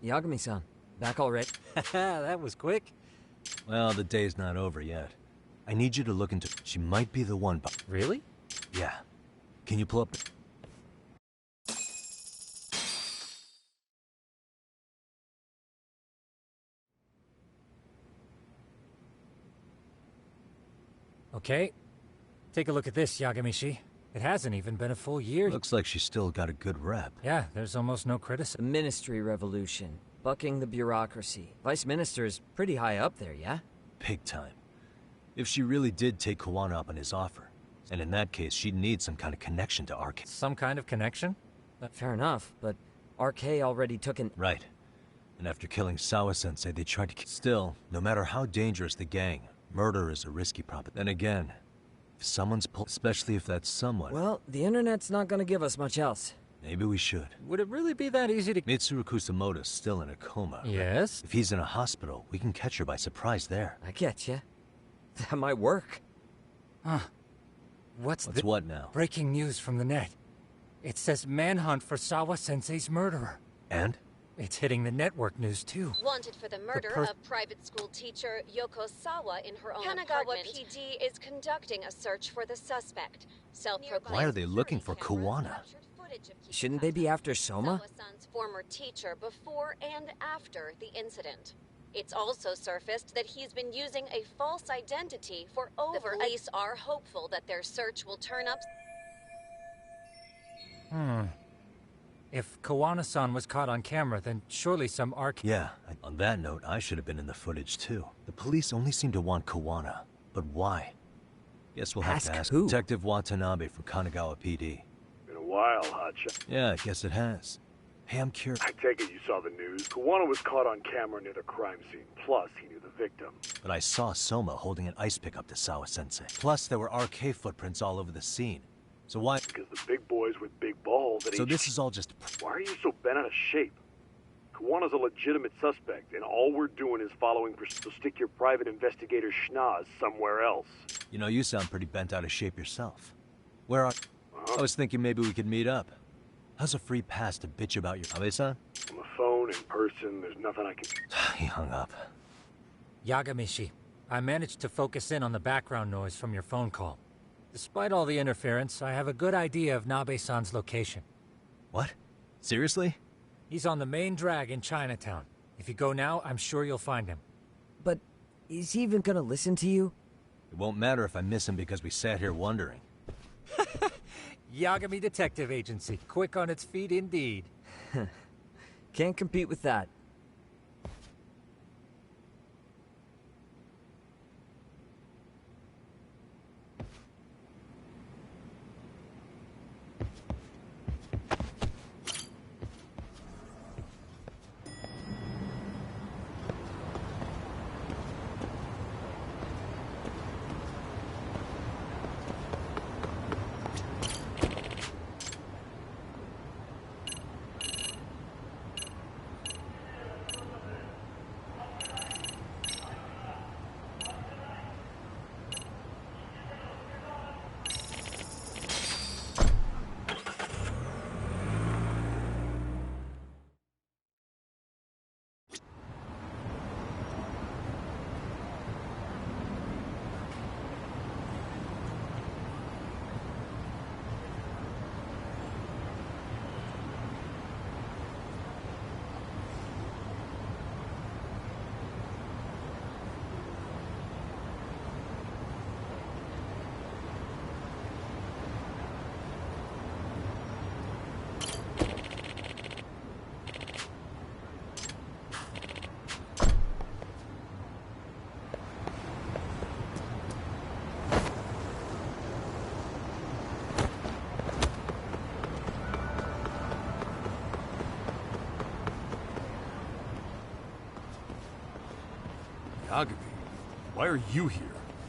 Speaker 6: Yagami-san, back already?
Speaker 10: That was quick.
Speaker 1: Well, the day's not over yet. I need you to look into... She might be the one, but...
Speaker 10: Really?
Speaker 1: Yeah. Can you pull up...
Speaker 10: Okay. Take a look at this, Yagamishi. It hasn't even been a full year.
Speaker 1: Looks like she's still got a good rep.
Speaker 10: Yeah, there's almost no criticism.
Speaker 6: The Ministry Revolution. Bucking the bureaucracy. Vice Minister's pretty high up there, yeah?
Speaker 1: Big time. If she really did take Kuwana up on his offer, and in that case, she'd need some kind of connection to RK.
Speaker 10: Some kind of connection?
Speaker 6: Fair enough, but RK already took an...
Speaker 1: Right. And after killing Sawa-sensei, they tried to... Still, no matter how dangerous the gang, murder is a risky proposition. Then again, if someone's especially if that's someone...
Speaker 6: Well, the internet's not gonna give us much else.
Speaker 1: Maybe we should.
Speaker 10: Would it really be that easy to...
Speaker 1: Mitsuru Kusamoto's still in a coma.
Speaker 10: Yes?
Speaker 1: If he's in a hospital, we can catch her by surprise there.
Speaker 6: I get ya. That might work.
Speaker 10: Huh. What's
Speaker 1: what now?
Speaker 10: Breaking news from the net. It says manhunt for Sawa-sensei's murderer.
Speaker 1: And?
Speaker 10: It's hitting the network news, too.
Speaker 12: Wanted for the murder of private school teacher Yoko Sawa in her own apartment. Kanagawa PD is conducting a search for the suspect.
Speaker 1: Why are they looking for Kuwana?
Speaker 12: footage of
Speaker 6: Shouldn't they be after Soma?
Speaker 12: Sawa-san's former teacher before and after the incident. It's also surfaced that he's been using a false identity for over. The police are hopeful that their search will turn up.
Speaker 10: If Kawana-san was caught on camera, then surely some
Speaker 1: Yeah, on that note, I should have been in the footage too. The police only seem to want Kawana, but why? Guess we'll have to ask
Speaker 6: who?
Speaker 1: Detective Watanabe from Kanagawa PD.
Speaker 13: Been a while, Hotshot.
Speaker 1: Yeah, I guess it has. Hey, I'm curious.
Speaker 13: I take it you saw the news. Kawana was caught on camera near the crime scene. Plus, he knew the victim.
Speaker 1: But I saw Soma holding an ice pick up to Sawa-sensei. Plus, there were RK footprints all over the scene. So why?
Speaker 13: Because the big boys with big balls...
Speaker 1: So this is all just...
Speaker 13: Why are you so bent out of shape? Kawana's a legitimate suspect, and all we're doing is following... So stick your private investigator schnoz somewhere else.
Speaker 1: You know, you sound pretty bent out of shape yourself. Where are... I was thinking maybe we could meet up. How's a free pass to bitch about your... Abe-san?
Speaker 13: On the phone, in person, there's nothing I can...
Speaker 1: He hung up.
Speaker 10: Yagamishi, I managed to focus in on the background noise from your phone call. Despite all the interference, I have a good idea of Nabe-san's location.
Speaker 1: What? Seriously?
Speaker 10: He's on the main drag in Chinatown. If you go now, I'm sure you'll find him.
Speaker 6: But is he even gonna listen to you?
Speaker 1: It won't matter if I miss him because we sat here wondering.
Speaker 10: Yagami Detective Agency, quick on its feet indeed.
Speaker 6: Can't compete with that.
Speaker 14: Yagami, why are you here?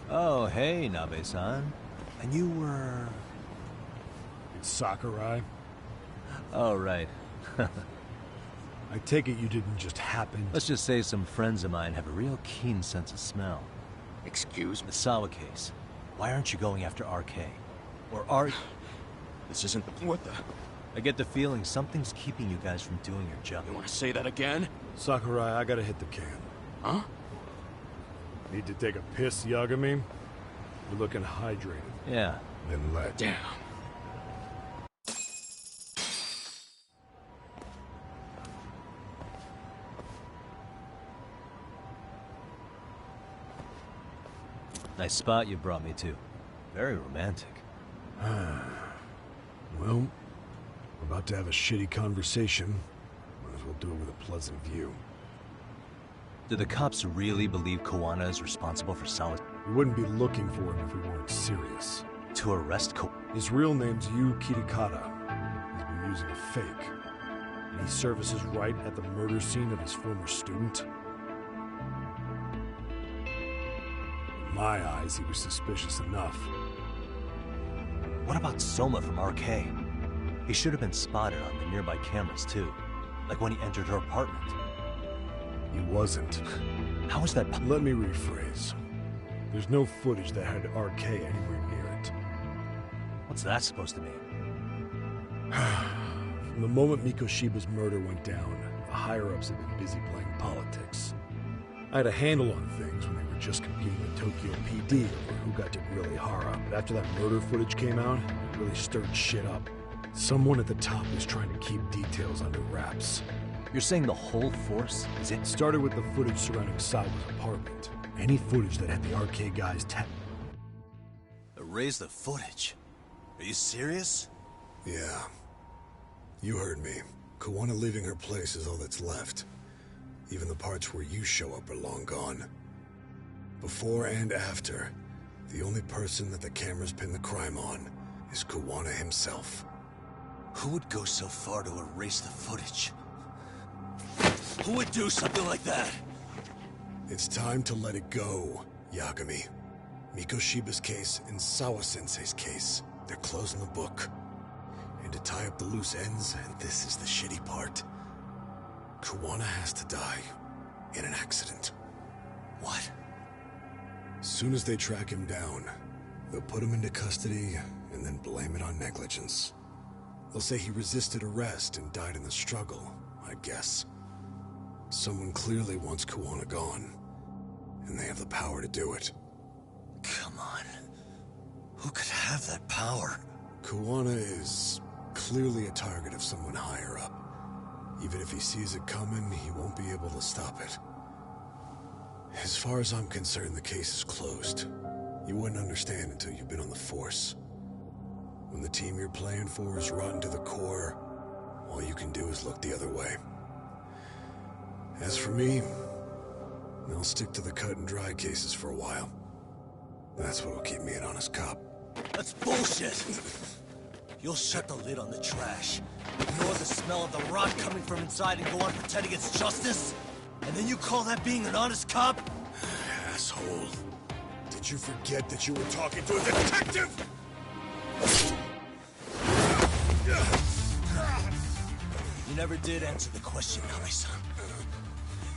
Speaker 1: Oh, hey, Nabe-san. And you were...
Speaker 14: It's Sakurai.
Speaker 1: Oh, right.
Speaker 14: I take it you didn't just happen...
Speaker 1: Let's just say some friends of mine have a real keen sense of smell.
Speaker 14: Excuse me?
Speaker 1: The Sawa case. Why aren't you going after RK? Or are you...
Speaker 14: This isn't... What the...
Speaker 1: I get the feeling something's keeping you guys from doing your job.
Speaker 14: You want to say that again? Sakurai, I gotta hit the can. Huh? Need to take a piss, Yagami? You're looking hydrated.
Speaker 1: Yeah.
Speaker 14: Then let... Damn.
Speaker 1: Nice spot you brought me to. Very romantic.
Speaker 14: Well, we're about to have a shitty conversation. Might as well do it with a pleasant view.
Speaker 1: Do the cops really believe Kawana is responsible for Sawa?
Speaker 14: We wouldn't be looking for him if we weren't serious.
Speaker 1: To arrest
Speaker 14: His real name's Yu Kitakata. He's been using a fake. And he surfaces right at the murder scene of his former student. In my eyes, he was suspicious enough.
Speaker 1: What about Soma from RK? He should have been spotted on the nearby cameras too. Like when he entered her apartment.
Speaker 14: He wasn't.
Speaker 1: How is that?
Speaker 14: Let me rephrase. There's no footage that had RK anywhere near it.
Speaker 1: What's that supposed to mean?
Speaker 14: From the moment Mikoshiba's murder went down, the higher-ups have been busy playing politics. I had a handle on things when they were just competing with Tokyo PD over who got to grill Ihara, but after that murder footage came out, it really stirred shit up. Someone at the top is trying to keep details under wraps.
Speaker 1: You're saying the whole force is in?
Speaker 14: Started with the footage surrounding Sawa's apartment. Any footage that had the RK guys
Speaker 1: Erase the footage? Are you serious?
Speaker 14: Yeah. You heard me. Kawana leaving her place is all that's left. Even the parts where you show up are long gone. Before and after, the only person that the cameras pin the crime on is Kawana himself.
Speaker 1: Who would go so far to erase the footage? Who would do something like that?
Speaker 14: It's time to let it go, Yagami. Mikoshiba's case and Sawa-sensei's case, they're closing the book. And to tie up the loose ends, and this is the shitty part, Kawana has to die in an accident.
Speaker 1: What?
Speaker 14: Soon as they track him down, they'll put him into custody and then blame it on negligence. They'll say he resisted arrest and died in the struggle, I guess. Someone clearly wants Kawana gone, and they have the power to do it.
Speaker 1: Come on. Who could have that power?
Speaker 14: Kawana is clearly a target of someone higher up. Even if he sees it coming, he won't be able to stop it. As far as I'm concerned, the case is closed. You wouldn't understand until you've been on the force. When the team you're playing for is rotten to the core, all you can do is look the other way. As for me, I'll stick to the cut and dry cases for a while. That's what'll keep me an honest cop.
Speaker 1: That's bullshit! You'll shut the lid on the trash, ignore the smell of the rot coming from inside, and go on pretending it's justice? And then you call that being an honest cop?
Speaker 14: Asshole. Did you forget that you were talking to a detective?
Speaker 1: You never did answer the question, Nami-san.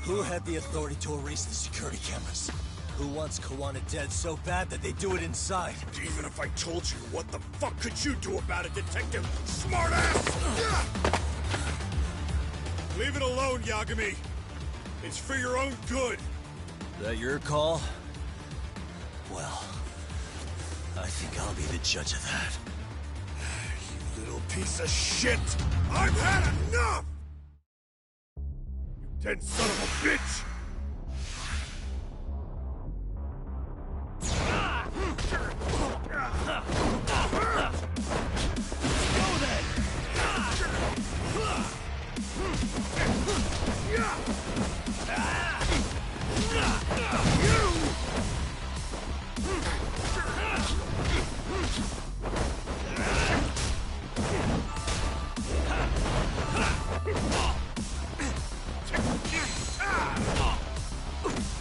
Speaker 1: Who had the authority to erase the security cameras? Who wants Kawana dead so bad that they do it inside?
Speaker 14: Even if I told you, what the fuck could you do about it, detective? Smartass! Leave it alone, Yagami. It's for your own good.
Speaker 1: Is that your call? Well, I think I'll be the judge of that.
Speaker 14: You little piece of shit! I've had enough! You dead son of a bitch!
Speaker 1: Go then!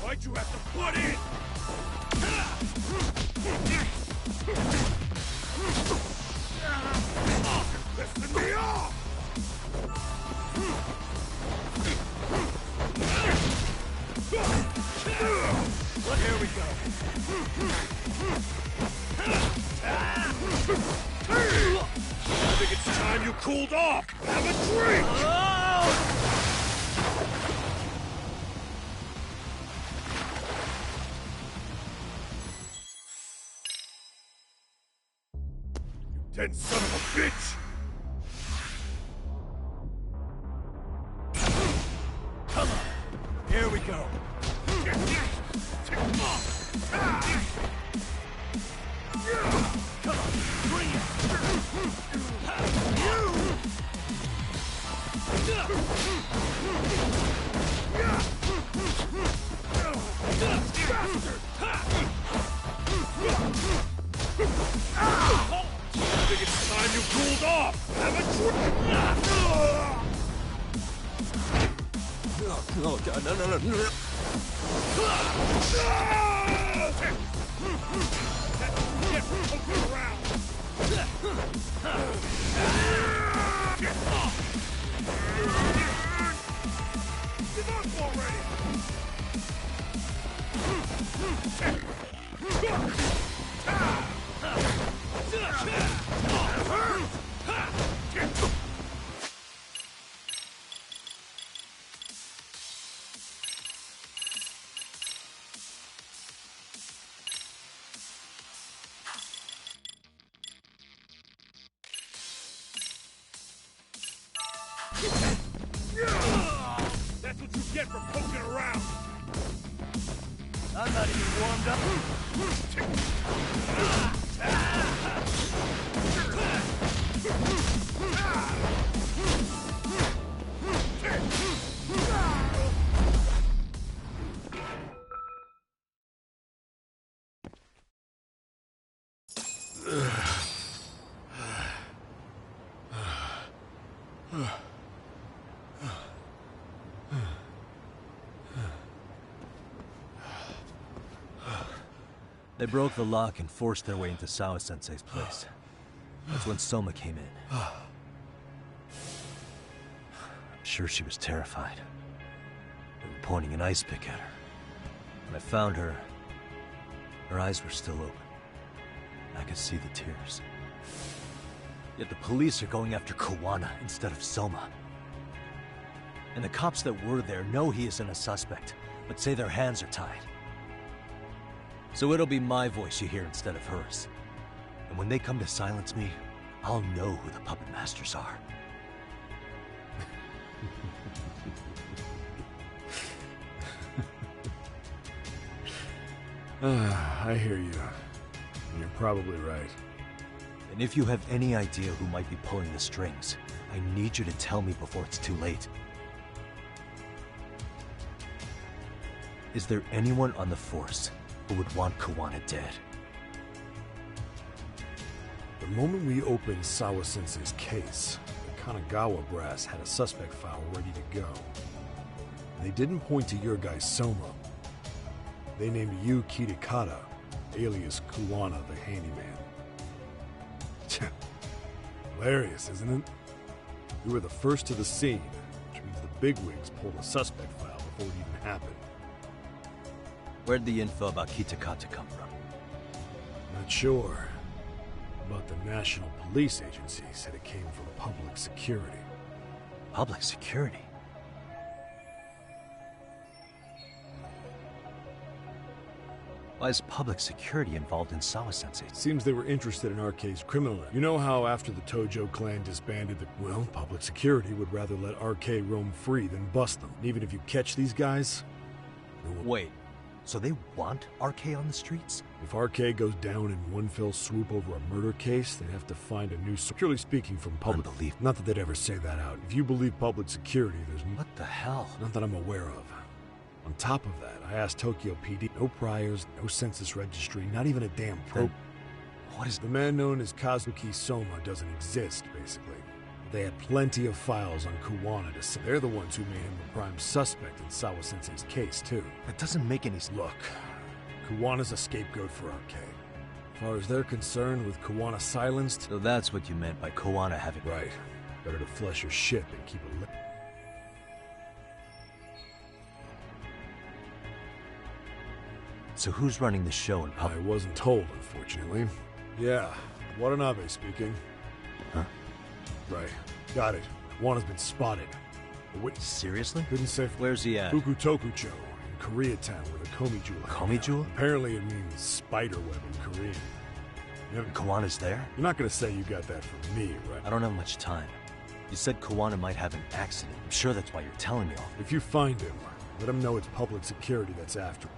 Speaker 14: Why'd you have to butt in? You're pissing me off!
Speaker 1: Well, here we go.
Speaker 14: I think it's time you cooled off! Have a drink! You dead son of a bitch!
Speaker 1: Come on. Here we go. Come on, bring it!
Speaker 14: I think it's time you cooled off! Have a drink!
Speaker 1: No, God, no.
Speaker 14: Get poking around! Give up already!
Speaker 9: what you get for poking around!
Speaker 1: I'm not even warmed up. They broke the lock and forced their way into Sawa-sensei's place. That's when Soma came in. I'm sure she was terrified. They were pointing an ice pick at her. When I found her, her eyes were still open. I could see the tears. Yet the police are going after Kawana instead of Soma. And the cops that were there know he isn't a suspect, but say their hands are tied. So it'll be my voice you hear instead of hers. And when they come to silence me, I'll know who the puppet masters are.
Speaker 14: I hear you. And you're probably right.
Speaker 1: And if you have any idea who might be pulling the strings, I need you to tell me before it's too late. Is there anyone on the force who would want Kawana dead?
Speaker 14: The moment we opened Sawa-sensei's case, the Kanagawa brass had a suspect file ready to go. They didn't point to your guy Soma. They named you Kitakata, alias Kawana the handyman. Hilarious, isn't it? You were the first to the scene, which means the bigwigs pulled a suspect file before it even happened.
Speaker 1: Where'd the info about Kitakata come from?
Speaker 14: Not sure. But the National Police Agency said it came from public security.
Speaker 1: Public security? Why is public security involved in Sawa-sensei?
Speaker 14: Seems they were interested in RK's criminal. You know how after the Tojo clan disbanded, well, public security would rather let RK roam free than bust them. And even if you catch these guys...
Speaker 1: Wait, so they want RK on the streets?
Speaker 14: If RK goes down in one fell swoop over a murder case, they have to find a new... Purely speaking from public...
Speaker 1: Unbelievable.
Speaker 14: Not that they'd ever say that out. If you believe public security, there's...
Speaker 1: What the hell?
Speaker 14: Not that I'm aware of. On top of that, I asked Tokyo PD, no priors, no census registry, not even a damn probe.
Speaker 1: What is...
Speaker 14: The man known as Kazuki Soma doesn't exist, basically. They had plenty of files on Kawana to say. They're the ones who made him the prime suspect in Sawa-sensei's case, too.
Speaker 1: That doesn't make any...
Speaker 14: Look, Kawana's a scapegoat for RK. As far as they're concerned, with Kawana silenced...
Speaker 1: So that's what you meant by Kawana having...
Speaker 14: Right. Better to flush your ship and keep it lit.
Speaker 1: So who's running the show in public?
Speaker 14: I wasn't told, unfortunately. Yeah, Watanabe speaking.
Speaker 1: Huh?
Speaker 14: Right. Got it. Kawana's been spotted. But wait,
Speaker 1: seriously?
Speaker 14: Couldn't say...
Speaker 1: Where's he at?
Speaker 14: Fukutokucho, in Koreatown, where the Komi Jewel...
Speaker 1: Komi Jewel?
Speaker 14: Apparently it means spider web in Korean.
Speaker 1: Kawana's there?
Speaker 14: You're not gonna say you got that from me, right?
Speaker 1: I don't have much time. You said Kawana might have an accident. I'm sure that's why you're telling me all.
Speaker 14: If you find him, let him know it's public security that's after him.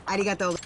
Speaker 15: Arigatou.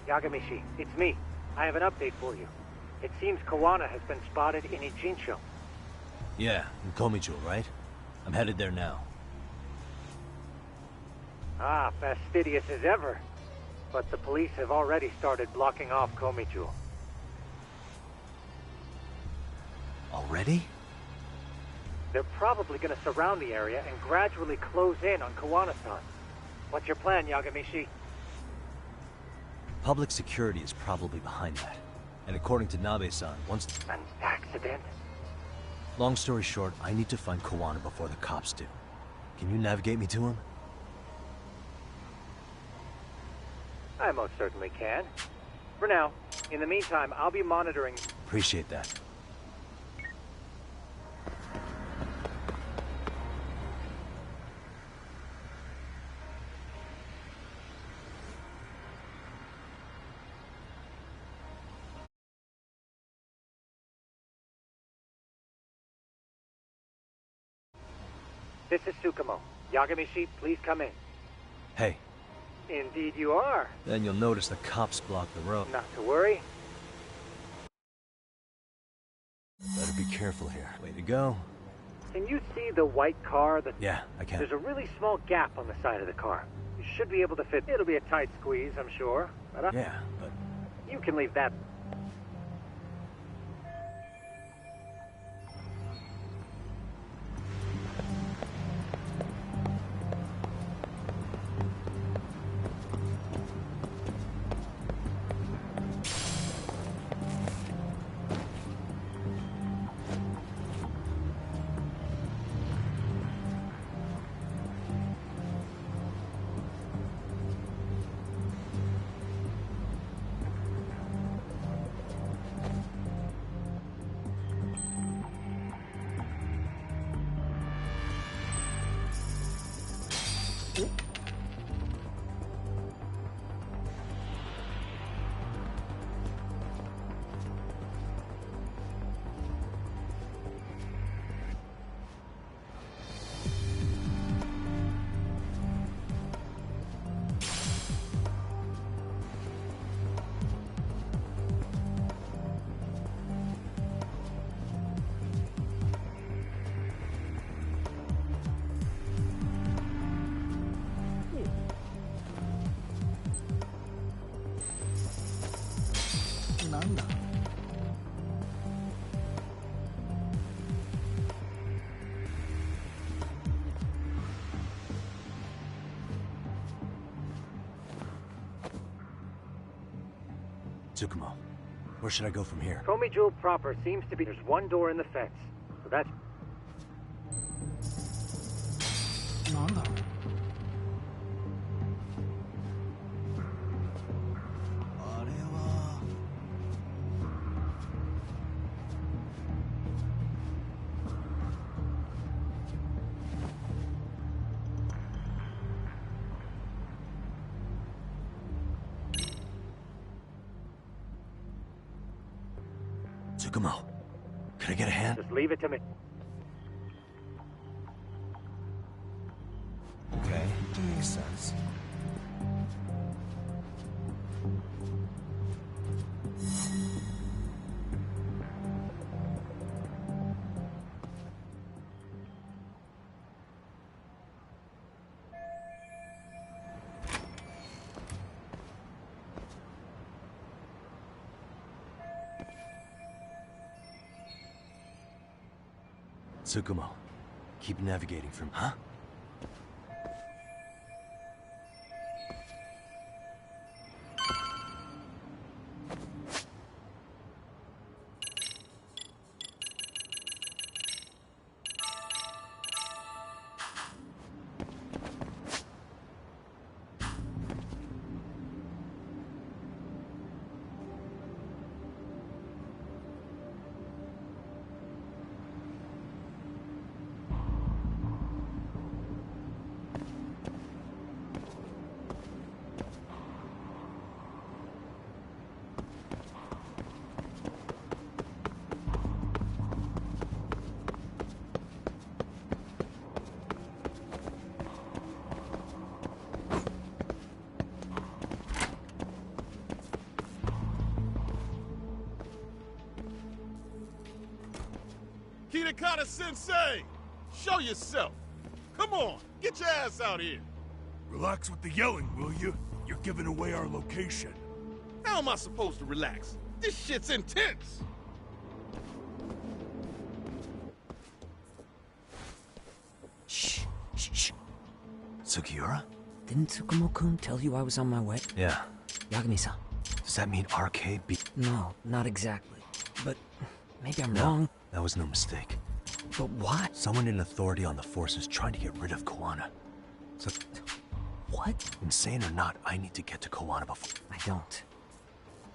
Speaker 2: Yagamishi, it's me. I have an update for you. It seems Kawana has been spotted in Ijincho.
Speaker 1: Yeah, in Komijo, right? I'm headed there now.
Speaker 2: Ah, fastidious as ever. But the police have already started blocking off Komijo.
Speaker 1: Already?
Speaker 2: They're probably going to surround the area and gradually close in on Kawana-san. What's your plan, Yagamishi?
Speaker 1: Public security is probably behind that. And according to Nabe-san, once...
Speaker 2: An accident?
Speaker 1: Long story short, I need to find Kawana before the cops do. Can you navigate me to him?
Speaker 2: I most certainly can. For now. In the meantime, I'll be monitoring...
Speaker 1: Appreciate that.
Speaker 2: This is Tsukumo. Yagamishi, please come in.
Speaker 1: Hey.
Speaker 2: Indeed you are.
Speaker 1: Then you'll notice the cops block the road.
Speaker 2: Not to worry.
Speaker 1: Better be careful here. Way to go.
Speaker 2: Can you see the white car?
Speaker 1: Yeah, I can.
Speaker 2: There's a really small gap on the side of the car. You should be able to fit. It'll be a tight squeeze, I'm sure. But
Speaker 1: yeah, but...
Speaker 2: You can leave that...
Speaker 1: Tsukumo, where should I go from here?
Speaker 2: Komijo proper seems to be... There's one door in the fence. So that's...
Speaker 1: Tsukumo, can I get a hand?
Speaker 2: Just leave it to me.
Speaker 1: Okay, makes sense. Tsukumo, keep navigating from... Huh?
Speaker 15: Sensei! Show yourself! Come on, get your ass out here!
Speaker 16: Relax with the yelling, will you? You're giving away our location.
Speaker 15: How am I supposed to relax? This shit's intense!
Speaker 6: Shh. Shh.
Speaker 1: Sugiura?
Speaker 6: Didn't Tsukumo-kun tell you I was on my way?
Speaker 1: Yeah.
Speaker 6: Yagami-san.
Speaker 1: Does that mean RK beat...
Speaker 6: No, not exactly. But maybe I'm
Speaker 1: No,
Speaker 6: wrong.
Speaker 1: that was no mistake.
Speaker 6: But what?
Speaker 1: Someone in authority on the force is trying to get rid of Koana. So...
Speaker 6: What?
Speaker 1: Insane or not, I need to get to Koana before...
Speaker 6: I don't.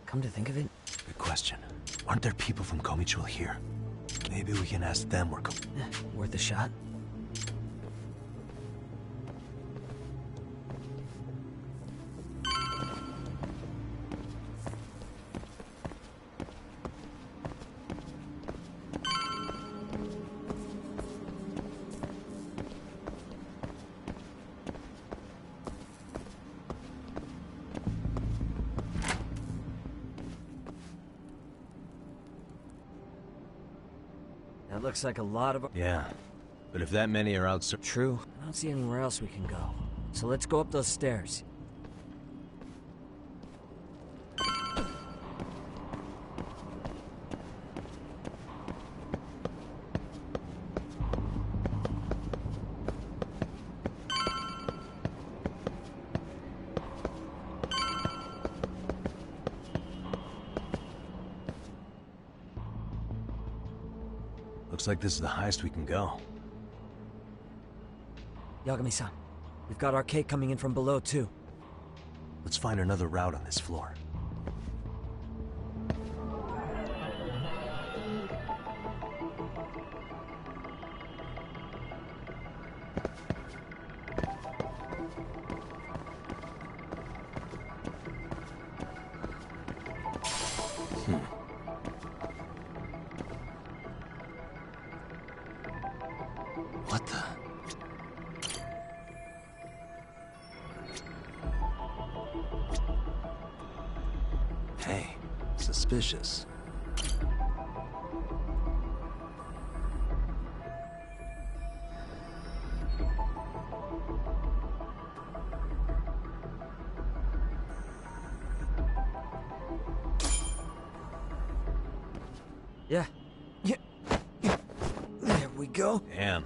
Speaker 6: Come to think of it...
Speaker 1: Good question. Aren't there people from Komichua here? Maybe we can ask them where
Speaker 6: worth a shot? That looks like a lot of...
Speaker 1: Yeah, but if that many are out...
Speaker 6: True. I don't see anywhere else we can go. So let's go up those stairs.
Speaker 1: Looks like this is the highest we can go.
Speaker 6: Yagami-san, we've got RK coming in from below, too.
Speaker 1: Let's find another route on this floor. What the... Hey, suspicious.
Speaker 6: Yeah. There we go.
Speaker 1: Damn.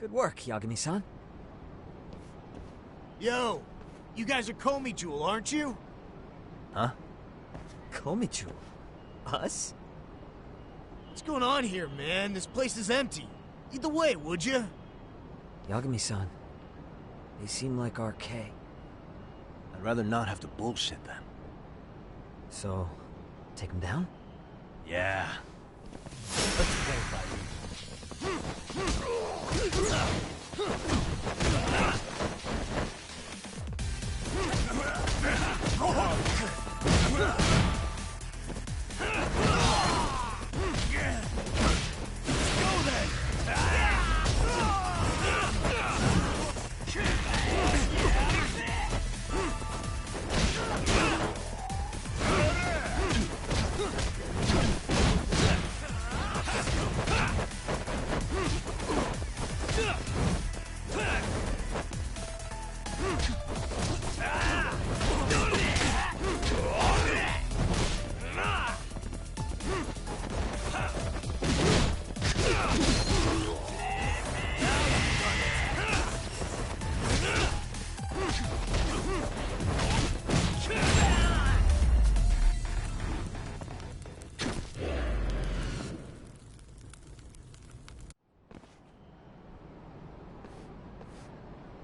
Speaker 6: Good work, Yagami-san.
Speaker 17: Yo, you guys are Komi Jewel, aren't you?
Speaker 1: Huh?
Speaker 6: Komi Jewel? Us?
Speaker 17: What's going on here, man? This place is empty. Lead the way, would you?
Speaker 6: Yagami-san, they seem like RK.
Speaker 1: I'd rather not have to bullshit them.
Speaker 6: So, take them down?
Speaker 1: Yeah. Let's play fight.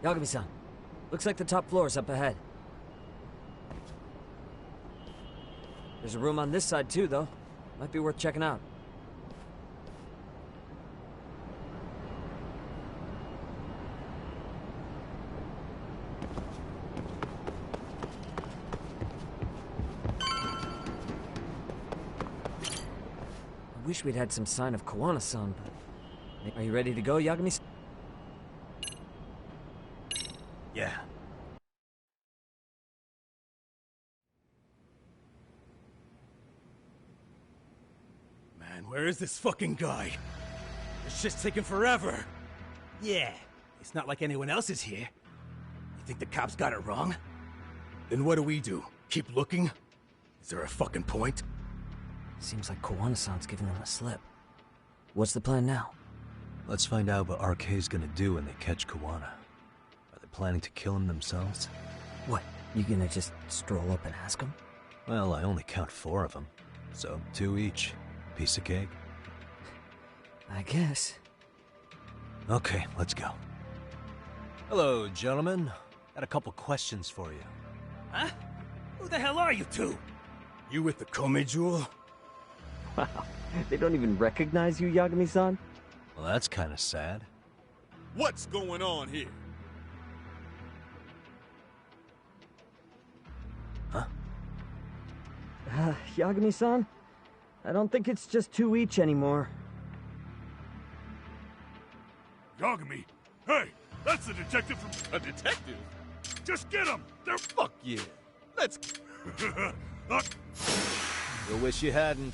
Speaker 6: Yagami-san, looks like the top floor is up ahead. There's a room on this side too, though. Might be worth checking out. I wish we'd had some sign of Kawana-san, but... Are you ready to go, Yagami-san?
Speaker 1: Yeah.
Speaker 16: Man, where is this fucking guy? This shit's taking forever. Yeah, it's not like anyone else is here. You think the cops got it wrong? Then what do? Keep looking? Is there a fucking point?
Speaker 6: Seems like Kawana-san's giving them a slip. What's the plan now?
Speaker 1: Let's find out what RK's gonna do when they catch Kawana. Planning to kill him themselves?
Speaker 6: What, you gonna just stroll up and ask him?
Speaker 1: Well, I only count 4 of them, so 2 each. Piece of cake.
Speaker 6: I guess.
Speaker 1: Okay, let's go. Hello, gentlemen. Got a couple questions for you.
Speaker 16: Huh? Who the hell are you two? You with the Komi Jewel?
Speaker 6: Wow, they don't even recognize you, Yagami-san?
Speaker 1: Well, that's kind of sad.
Speaker 15: What's going on here?
Speaker 6: Yagami-san? I don't think it's just 2 each anymore.
Speaker 16: Yagami? Hey, that's the detective from...
Speaker 15: A detective?
Speaker 16: Just get him! They're...
Speaker 15: Fuck yeah. Let's...
Speaker 1: You'll wish you hadn't.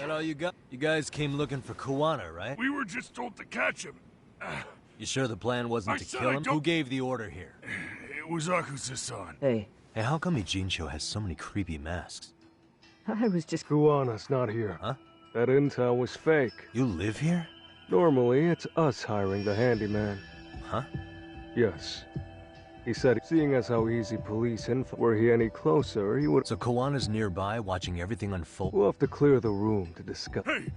Speaker 1: That all you got? You guys came looking for Kuwana, right?
Speaker 15: We were just told to catch him.
Speaker 1: You sure the plan wasn't to kill him? Who gave the order here?
Speaker 15: It was Akusa-san.
Speaker 18: Hey.
Speaker 1: Hey, how come Ijincho has so many creepy masks?
Speaker 18: I was just...
Speaker 19: Kuwana's not here.
Speaker 1: Huh?
Speaker 19: That intel was fake.
Speaker 1: You live here?
Speaker 19: Normally, it's us hiring the handyman.
Speaker 1: Huh?
Speaker 19: Yes. He said, seeing as how easy police info, were he any closer, he would...
Speaker 1: So Kuwana's nearby, watching everything unfold?
Speaker 19: We'll have to clear the room to discuss...
Speaker 15: Hey!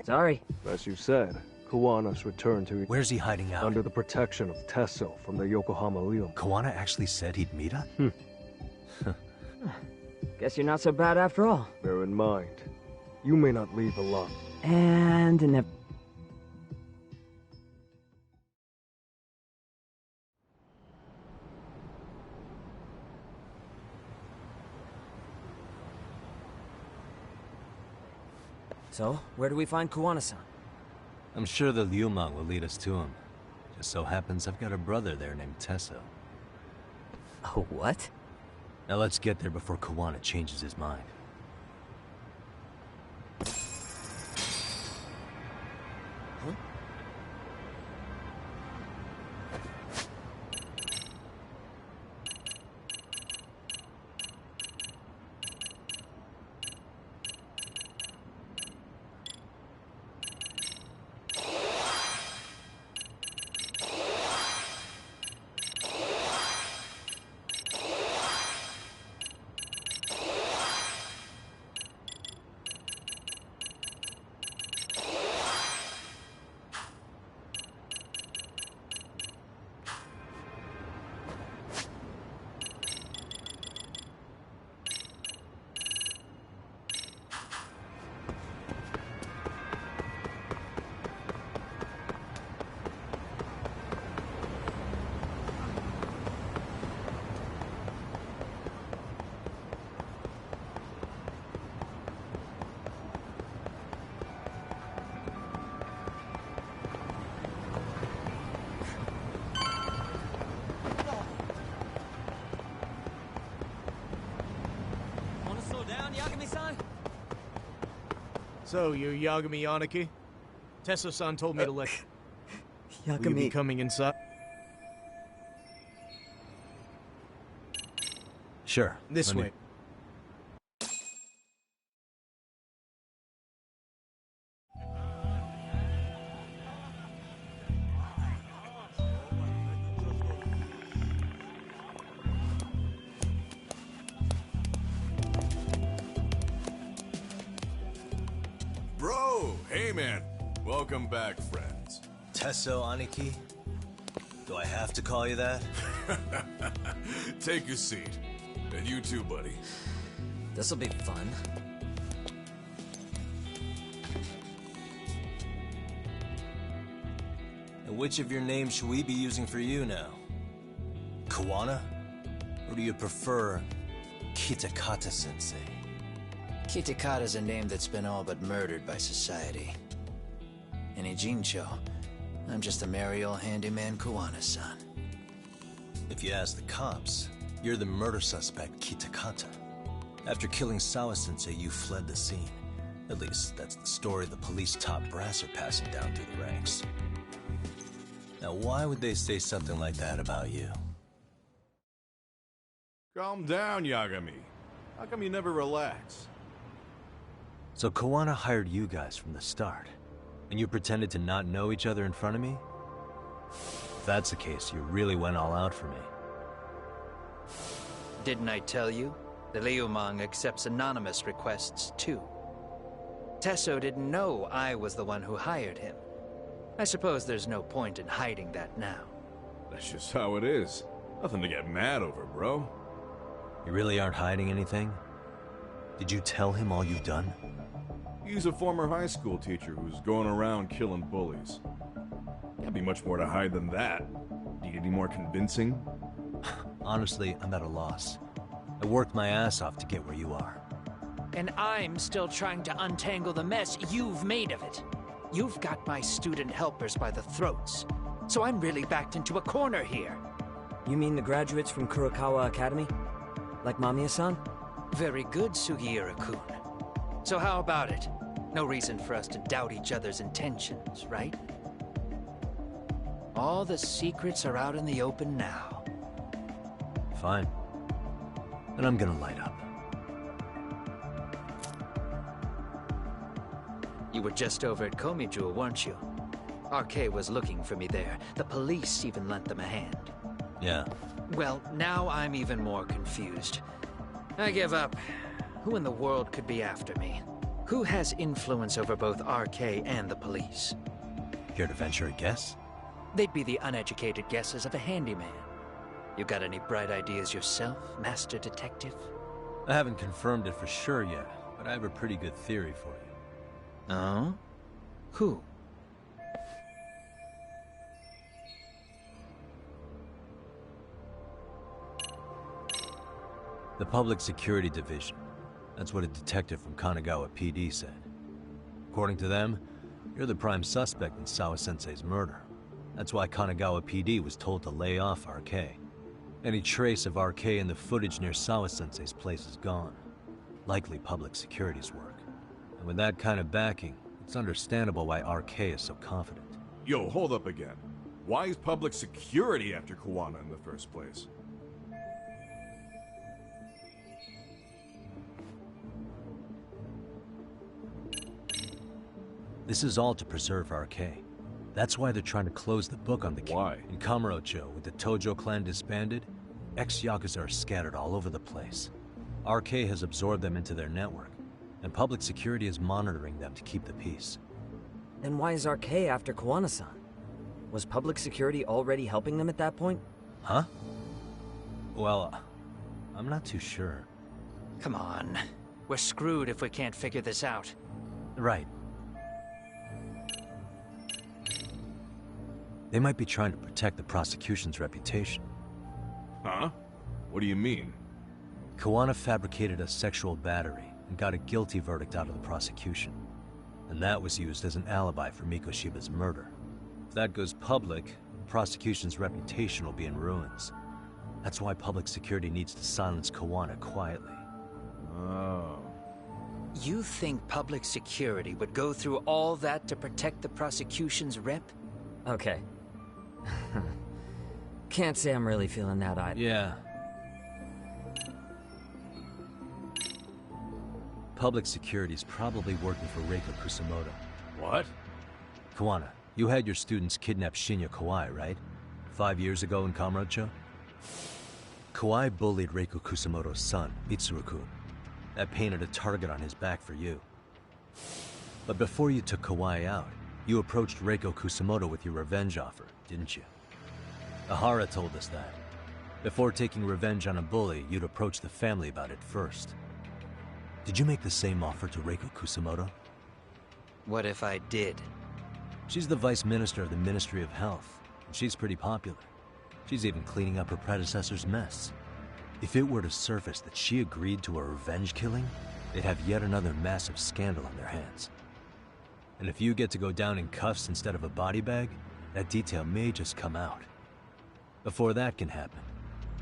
Speaker 18: Sorry.
Speaker 19: As you said, Kuwana's returned to...
Speaker 1: Where's he hiding out?
Speaker 19: Under the protection of Tesso from the Yokohama Leo.
Speaker 1: Kuwana actually said he'd meet us?
Speaker 18: Guess you're not so bad after all.
Speaker 19: Bear in mind, you may not leave alone.
Speaker 18: And... So, where do we find Kuwana-san?
Speaker 1: I'm sure the Liumang will lead us to him. Just so happens I've got a brother there named Tesso.
Speaker 18: Oh, what?
Speaker 1: Now let's get there before Kuwana changes his mind.
Speaker 18: Huh?
Speaker 17: So, you're Yagami Aniki? Tesso-san told me to let...
Speaker 18: Yagami...
Speaker 17: Will you be coming inside?
Speaker 1: Sure.
Speaker 17: This way.
Speaker 20: Bro! Hey, man. Welcome back, friends.
Speaker 1: Tesso Aniki? Do I have to call you that?
Speaker 20: Take a seat. And you too, buddy.
Speaker 6: This'll be fun.
Speaker 1: And which of your names should we be using for you now? Kuwana? Or do you prefer Kitakata-sensei?
Speaker 21: Kitakata's a name that's been all but murdered by society. In Ijincho, I'm just a merry old handyman Kuwana-san.
Speaker 1: If you ask the cops, you're the murder suspect Kitakata. After killing Sawa-sensei, you fled the scene. At least, that's the story the police top brass are passing down through the ranks. Now, why would they say something like that about you?
Speaker 20: Calm down, Yagami. How come you never relax?
Speaker 1: So Kuwana hired you guys from the start, and you pretended to not know each other in front of me? If that's the case, you really went all out for me.
Speaker 21: Didn't I tell you? The Liumang accepts anonymous requests, too. Tesso didn't know I was the one who hired him. I suppose there's no point in hiding that now.
Speaker 20: That's just how it is. Nothing to get mad over, bro.
Speaker 1: You really aren't hiding anything? Did you tell him all you've done?
Speaker 20: He's a former high school teacher who's going around killing bullies. Can't be much more to hide than that. Need any more convincing?
Speaker 1: Honestly, I'm at a loss. I worked my ass off to get where you are.
Speaker 21: And I'm still trying to untangle the mess you've made of it. You've got my student helpers by the throats. So I'm really backed into a corner here.
Speaker 18: You mean the graduates from Kurokawa Academy? Like Mamiya-san?
Speaker 21: Very good, Sugiura-kun. So how about it? No reason for us to doubt each other's intentions, right? All the secrets are out in the open now.
Speaker 1: Fine. Then I'm gonna light up.
Speaker 21: You were just over at Komiju, weren't you? RK was looking for me there. The police even lent them a hand.
Speaker 1: Yeah.
Speaker 21: Well, now I'm even more confused. I give up. Who in the world could be after me? Who has influence over both RK and the police?
Speaker 1: Care to venture a guess?
Speaker 21: They'd be the uneducated guesses of a handyman. You got any bright ideas yourself, Master Detective?
Speaker 1: I haven't confirmed it for sure yet, but I have a pretty good theory for you.
Speaker 21: Oh? Who?
Speaker 1: The Public Security Division. That's what a detective from Kanagawa PD said. According to them, you're the prime suspect in Sawa-sensei's murder. That's why Kanagawa PD was told to lay off RK. Any trace of RK in the footage near Sawa-sensei's place is gone. Likely Public Security's work. And with that kind of backing, it's understandable why RK is so confident.
Speaker 20: Yo, hold up again. Why is public security after Kawana in the first place?
Speaker 1: This is all to preserve RK. That's why they're trying to close the book on the king.
Speaker 20: Why?
Speaker 1: In Kamurocho, with the Tojo clan disbanded, ex-Yakuza are scattered all over the place. RK has absorbed them into their network, and public security is monitoring them to keep the peace.
Speaker 18: Then why is RK after Kawana-san? Was public security already helping them at that point?
Speaker 1: Huh? Well, I'm not too sure.
Speaker 21: Come on. We're screwed if we can't figure this out.
Speaker 1: Right. They might be trying to protect the prosecution's reputation.
Speaker 20: Huh? What do you mean?
Speaker 1: Kawana fabricated a sexual battery and got a guilty verdict out of the prosecution. And that was used as an alibi for Mikoshiba's murder. If that goes public, the prosecution's reputation will be in ruins. That's why public security needs to silence Kawana quietly.
Speaker 20: Oh.
Speaker 21: You think public security would go through all that to protect the prosecution's rep?
Speaker 18: Okay. Can't say I'm really feeling that either.
Speaker 1: Yeah. Public security's probably working for Reiko Kusamoto.
Speaker 20: What?
Speaker 1: Kawana, you had your students kidnap Shinya Kawai, right? 5 years ago in Kamurocho? Kawai bullied Reiko Kusamoto's son, Mitsuru-kun. That painted a target on his back for you. But before you took Kawai out, you approached Reiko Kusamoto with your revenge offer, didn't you? Ahara told us that. Before taking revenge on a bully, you'd approach the family about it first. Did you make the same offer to Reiko Kusamoto?
Speaker 21: What if I did?
Speaker 1: She's the vice minister of the Ministry of Health, and she's pretty popular. She's even cleaning up her predecessor's mess. If it were to surface that she agreed to a revenge killing, they'd have yet another massive scandal on their hands. And if you get to go down in cuffs instead of a body bag, that detail may just come out. Before that can happen,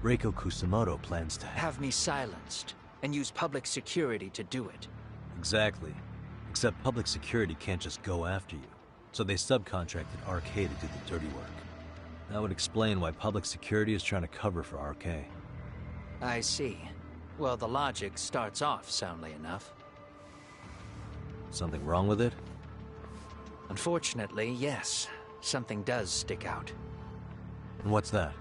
Speaker 1: Reiko Kusamoto plans to
Speaker 21: have me silenced and use public security to do it.
Speaker 1: Exactly. Except public security can't just go after you, so they subcontracted RK to do the dirty work. That would explain why public security is trying to cover for RK.
Speaker 21: I see. Well, the logic starts off soundly enough.
Speaker 1: Something wrong with it?
Speaker 21: Unfortunately, yes. Something does stick out.
Speaker 1: And what's that?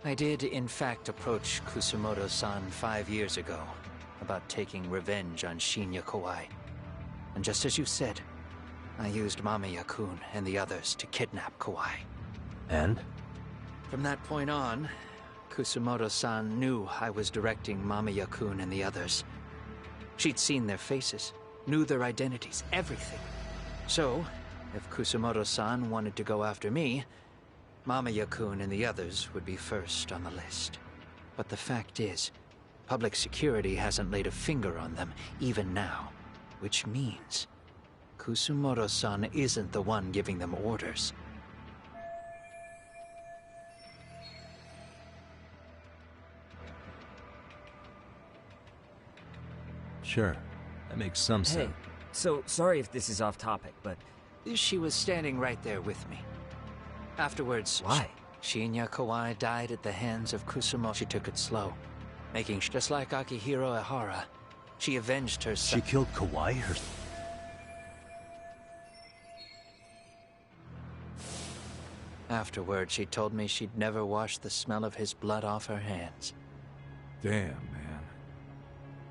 Speaker 21: I did, in fact, approach Kusamoto-san 5 years ago about taking revenge on Shinya Kawai. And just as you said, I used Mamiya-kun and the others to kidnap Kawai.
Speaker 1: And?
Speaker 21: From that point on, Kusamoto-san knew I was directing Mamiya-kun and the others. She'd seen their faces, knew their identities, everything. So, if Kusamoto-san wanted to go after me, Mamiya-kun and the others would be first on the list. But the fact is, public security hasn't laid a finger on them, even now. Which means, Kusamoto-san isn't the one giving them orders.
Speaker 1: Sure, that Makes some sense.
Speaker 18: Hey, so sorry if this is off topic, but...
Speaker 21: She was standing right there with me. Afterwards...
Speaker 18: Why?
Speaker 21: Shinya Kawai died at the hands of Kusumo. She took it slow, making just like Akihiro Ehara. She avenged herself.
Speaker 1: She killed Kawai herself?
Speaker 21: Afterward, she told me she'd never wash the smell of his blood off her hands.
Speaker 20: Damn, man.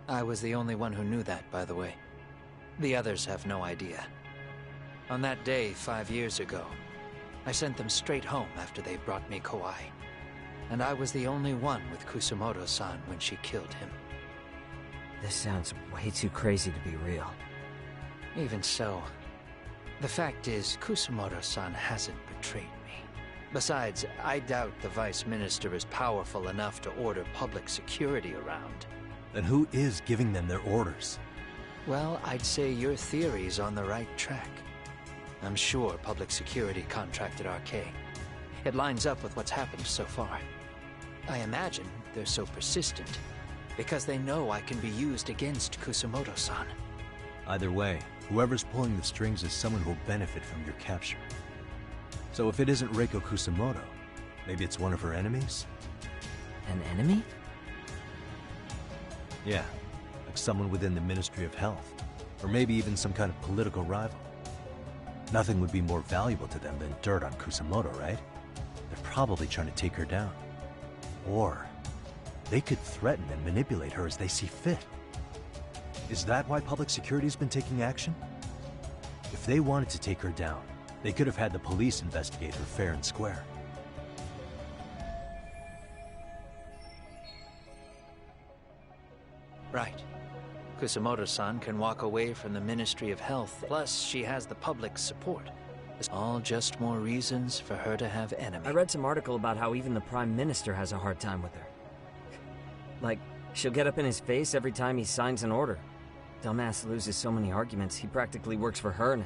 Speaker 21: I was the only one who knew that, by the way. The others have no idea. On that day, 5 years ago, I sent them straight home after they brought me Kawai. And I was the only one with Kusumoto-san when she killed him.
Speaker 18: This sounds way too crazy to be real.
Speaker 21: Even so, the fact is, Kusumoto-san hasn't betrayed me. Besides, I doubt the Vice Minister is powerful enough to order public security around.
Speaker 1: Then who is giving them their orders?
Speaker 21: Well, I'd say your theory's on the right track. I'm sure public security contracted RK. It lines up with what's happened so far. I imagine they're so persistent because they know I can be used against Kusumoto-san.
Speaker 1: Either way, whoever's pulling the strings is someone who'll benefit from your capture. So if it isn't Reiko Kusumoto, maybe it's one of her enemies?
Speaker 18: An enemy?
Speaker 1: Yeah, like someone within the Ministry of Health. Or maybe even some kind of political rival. Nothing would be more valuable to them than dirt on Kusumoto, right? They're probably trying to take her down. Or they could threaten and manipulate her as they see fit. Is that why public security's been taking action? If they wanted to take her down, they could have had the police investigate her fair and square.
Speaker 21: Right. Kusumoto-san can walk away from the Ministry of Health, plus she has the public's support. It's all just more reasons for her to have enemies.
Speaker 18: I read some article about how even the Prime Minister has a hard time with her. Like, she'll get up in his face every time he signs an order. Dumbass loses so many arguments, he practically works for her now.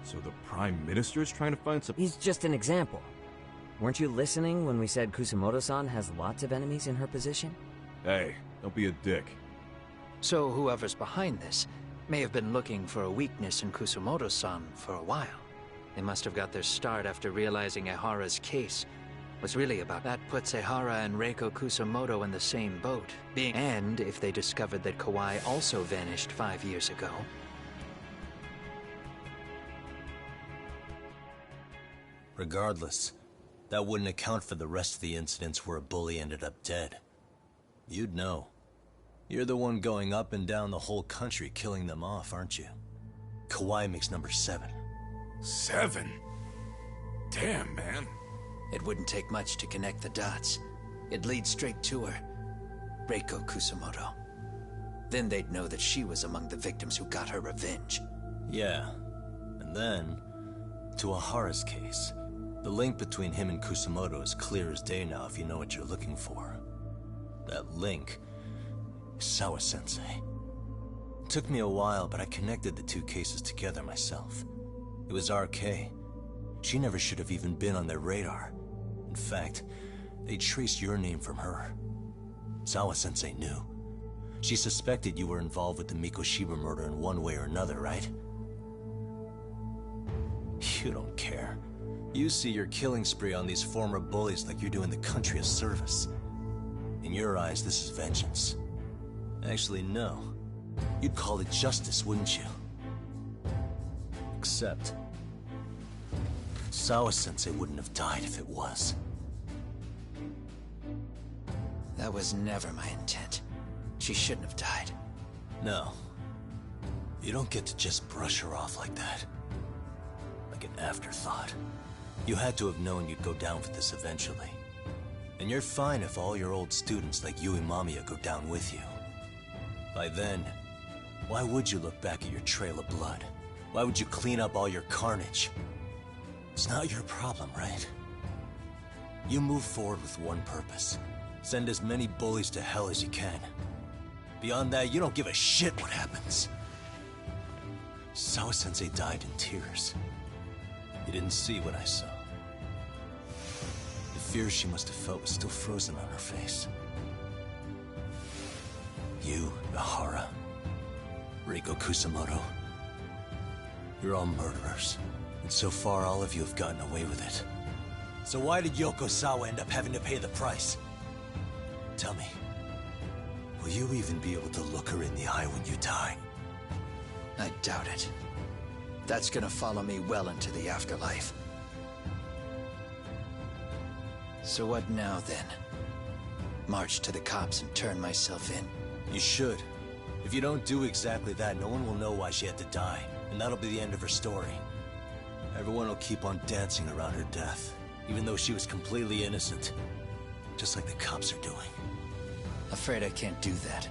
Speaker 20: So the Prime Minister is trying to find some...
Speaker 18: He's just an example. Weren't you listening when we said Kusumoto-san has lots of enemies in her position?
Speaker 20: Hey, don't be a dick.
Speaker 21: So whoever's behind this may have been looking for a weakness in Kusumoto-san for a while. They must have got their start after realizing Ehara's case was really about... That puts Ehara and Reiko Kusumoto in the same boat. And if they discovered that Kawai also vanished 5 years ago...
Speaker 1: Regardless, that wouldn't account for the rest of the incidents where a bully ended up dead. You'd know. You're the one going up and down the whole country killing them off, aren't you? Kawai makes number 7.
Speaker 20: 7? Damn, man.
Speaker 21: It wouldn't take much to connect the dots. It'd lead straight to her. Reiko Kusumoto. Then they'd know that she was among the victims who got her revenge.
Speaker 1: Yeah. And then, to Ehara's case. The link between him and Kusumoto is clear as day now if you know what you're looking for. That link is Sawa-sensei. It took me a while, but I connected the two cases together myself. It was RK. She never should have even been on their radar. In fact, they traced your name from her. Sawa-sensei knew. She suspected you were involved with the Mikoshiba murder in one way or another, right? You don't care. You see your killing spree on these former bullies like you're doing the country a service. In your eyes, this is vengeance. Actually, no. You'd call it justice, wouldn't you? Except... Sawa-sensei wouldn't have died if it was.
Speaker 21: That was never my intent. She shouldn't have died.
Speaker 1: No. You don't get to just brush her off like that. Like an afterthought. You had to have known you'd go down for this eventually. And you're fine if all your old students like you and Mamiya go down with you. By then, why would you look back at your trail of blood? Why would you clean up all your carnage? It's not your problem, right? You move forward with one purpose. Send as many bullies to hell as you can. Beyond that, you don't give a shit what happens. Sawa-sensei died in tears. You didn't see what I saw. The fear she must have felt was still frozen on her face. You, Ehara, Reiko Kusamoto, you're all murderers. And so far, all of you have gotten away with it. So why did Yoko Sawa end up having to pay the price? Tell me, will you even be able to look her in the eye when you die?
Speaker 21: I doubt it. That's gonna follow me well into the afterlife. So what now, then? March to the cops and turn myself in?
Speaker 1: You should. If you don't do exactly that, no one will know why she had to die, and that'll be the end of her story. Everyone will keep on dancing around her death, even though she was completely innocent. Just like the cops are doing.
Speaker 21: Afraid I can't do that.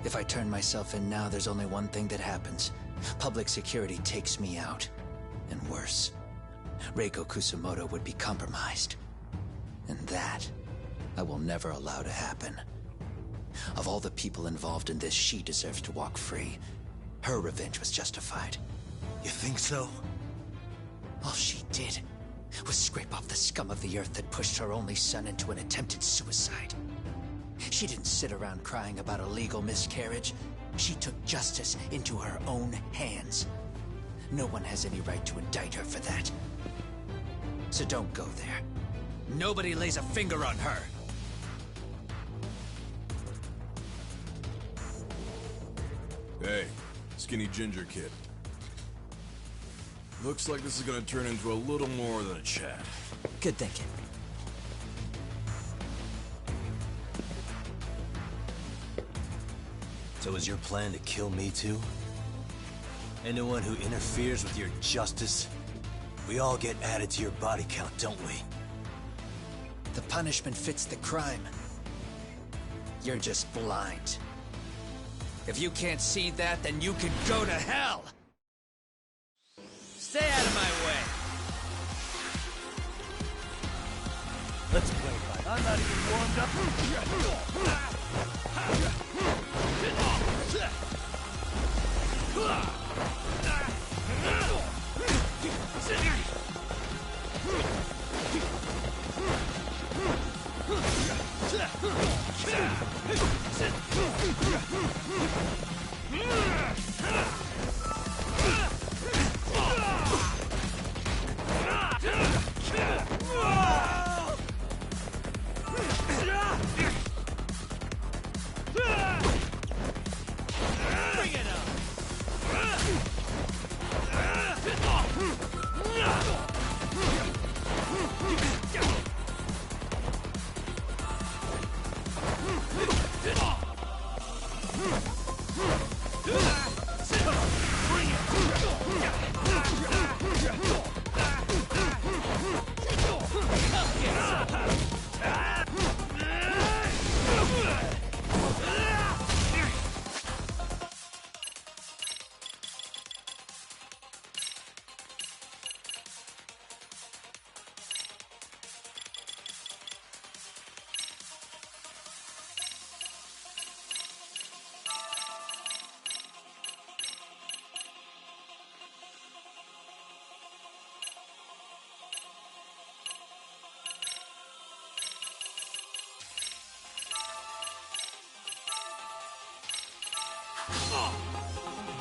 Speaker 21: If I turn myself in now, there's only one thing that happens. Public security takes me out. And worse, Reiko Kusamoto would be compromised. And that, I will never allow to happen. Of all the people involved in this, she deserves to walk free. Her revenge was justified.
Speaker 1: You think so?
Speaker 21: All she did was scrape off the scum of the earth that pushed her only son into an attempted suicide. She didn't sit around crying about a legal miscarriage. She took justice into her own hands. No one has any right to indict her for that. So don't go there. Nobody lays a finger on her.
Speaker 20: Hey, skinny ginger kid. Looks like this is gonna turn into a little more than a chat.
Speaker 18: Good thinking.
Speaker 1: So is your plan to kill me too? Anyone who interferes with your justice, we all get added to your body count, don't we?
Speaker 21: The punishment fits the crime. You're just blind. If you can't see that, then you can go to hell! Stay out of my way!
Speaker 1: Let's play fight.
Speaker 15: I'm not even warmed up.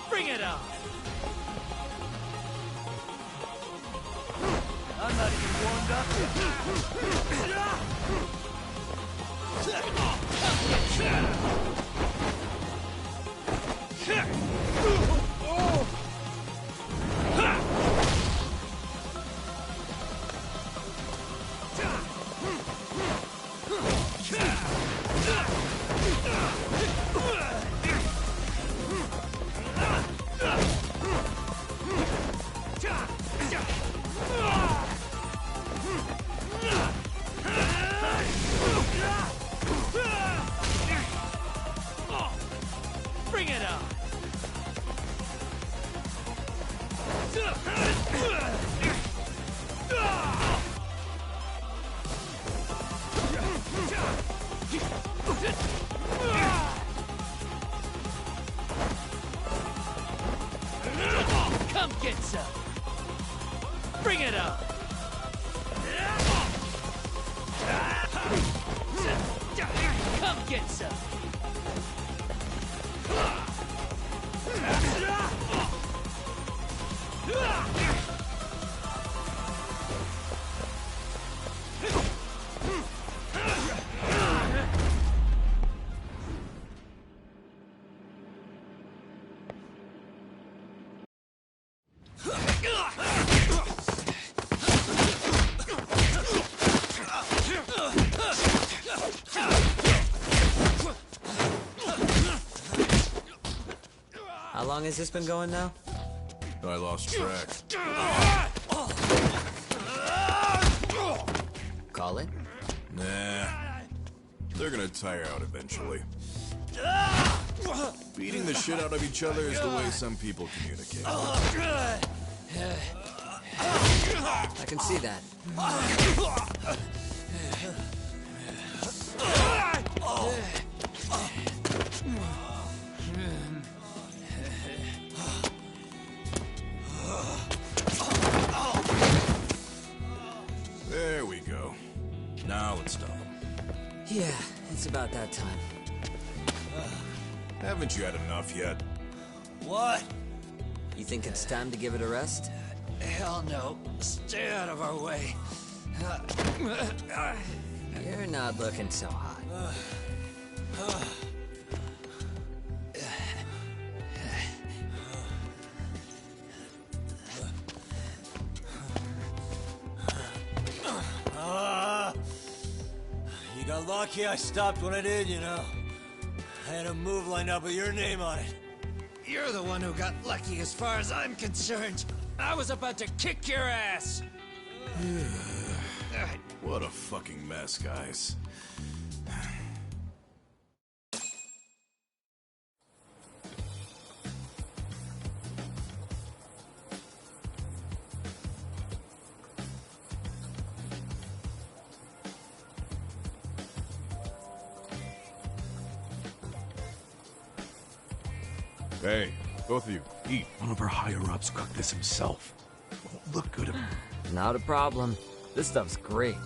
Speaker 15: Bring it on! I'm not even warmed up Bring it on! Come get some! Bring it on! Come get some!
Speaker 18: long has this been going now?
Speaker 20: I lost track.
Speaker 18: Call it?
Speaker 20: Nah. They're gonna tire out eventually. Beating the shit out of each other is the way some people communicate.
Speaker 18: I can see that.
Speaker 20: There we go. Now let's stop them.
Speaker 18: Yeah, it's about that time.
Speaker 20: Haven't you had enough yet?
Speaker 18: What? You think it's time to give it a rest?
Speaker 21: Hell no. Stay out of our way.
Speaker 18: You're not looking so hot.
Speaker 1: You got lucky I stopped when I did, you know. I had a move lined up with your name on it.
Speaker 21: You're the one who got lucky as far as I'm concerned. I was about to kick your ass.
Speaker 20: What a fucking mess, guys. Hey, both of you, eat.
Speaker 14: One of our higher-ups cooked this himself. Won't look good.
Speaker 18: Not a problem. This stuff's great.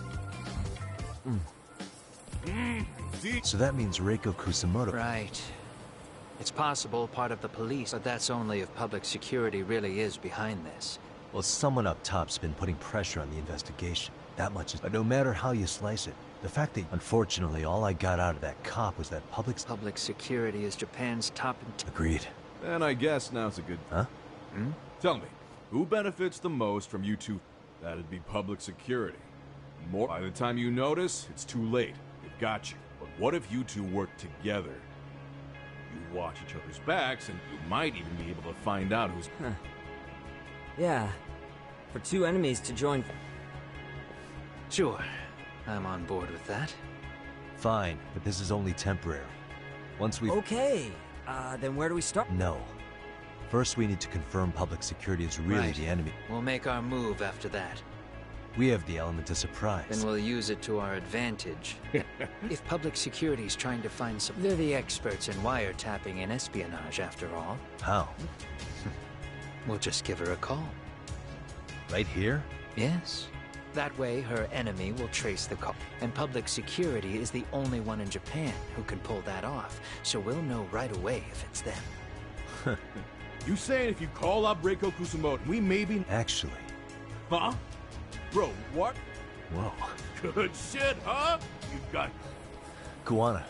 Speaker 1: So that means Reiko Kusamoto.
Speaker 21: Right. It's possible part of the police, but that's only if public security really is behind this.
Speaker 1: Well, someone up top's been putting pressure on the investigation. That much is... But no matter how you slice it, the fact that, unfortunately, all I got out of that cop was that public
Speaker 21: security is Japan's top...
Speaker 1: Agreed.
Speaker 20: And I guess now's a good...
Speaker 1: Huh?
Speaker 20: Tell me, who benefits the most from you two? That'd be public security. More. By the time you notice, it's too late. They've got you. But what if you two work together? You watch each other's backs, and you might even be able to find out who's...
Speaker 18: Huh. Yeah. For two enemies to join...
Speaker 21: Sure. I'm on board with that.
Speaker 1: Fine, but this is only temporary. Once we...
Speaker 18: Okay. Then where do we start?
Speaker 1: No. First, we need to confirm public security is really
Speaker 21: Right.
Speaker 1: the enemy.
Speaker 21: We'll make our move after that.
Speaker 1: We have the element of surprise.
Speaker 21: Then we'll use it to our advantage. If public security's trying to find some... They're the experts in wiretapping and espionage, after all.
Speaker 1: How?
Speaker 21: We'll just give her a call.
Speaker 1: Right here?
Speaker 21: Yes. That way, her enemy will trace the call. And public security is the only one in Japan who can pull that off. So we'll know right away if it's them.
Speaker 20: You saying if you call up Reiko Kusamoto, we maybe...
Speaker 1: Actually.
Speaker 20: Huh? Bro, what?
Speaker 1: Whoa.
Speaker 20: Good shit, huh? You got...
Speaker 1: Kuwana,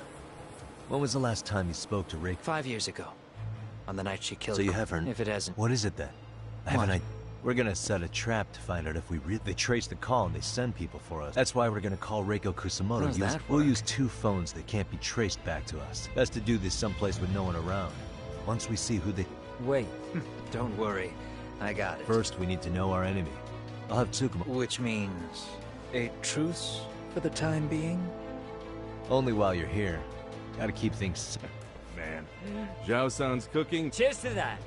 Speaker 1: when was the last time you spoke to Reiko?
Speaker 21: 5 years ago. On the night she killed...
Speaker 1: So you have her...
Speaker 21: If it hasn't...
Speaker 1: What is it then? I have an idea. We're gonna set a trap to find out if we really... They trace the call and they send people for us. That's why we're gonna call Reiko Kusamoto.
Speaker 21: How does that
Speaker 1: We'll
Speaker 21: work?
Speaker 1: use 2 phones that can't be traced back to us. Best to do this someplace with no one around. Once we see who they...
Speaker 18: Wait.
Speaker 21: Don't worry. I got it.
Speaker 1: First, we need to know our enemy. I'll have Tsukuma...
Speaker 21: Which means... a truce for the time being?
Speaker 1: Only while you're here. Gotta keep things...
Speaker 20: Man. Zhao-san's cooking...
Speaker 18: Cheers to that!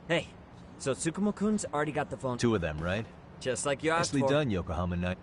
Speaker 18: Hey, so Tsukumo-kun's already got the phone.
Speaker 1: 2 of them, right?
Speaker 18: Just like you asked
Speaker 1: Nicely
Speaker 18: for.
Speaker 1: done, Yokohama Knight.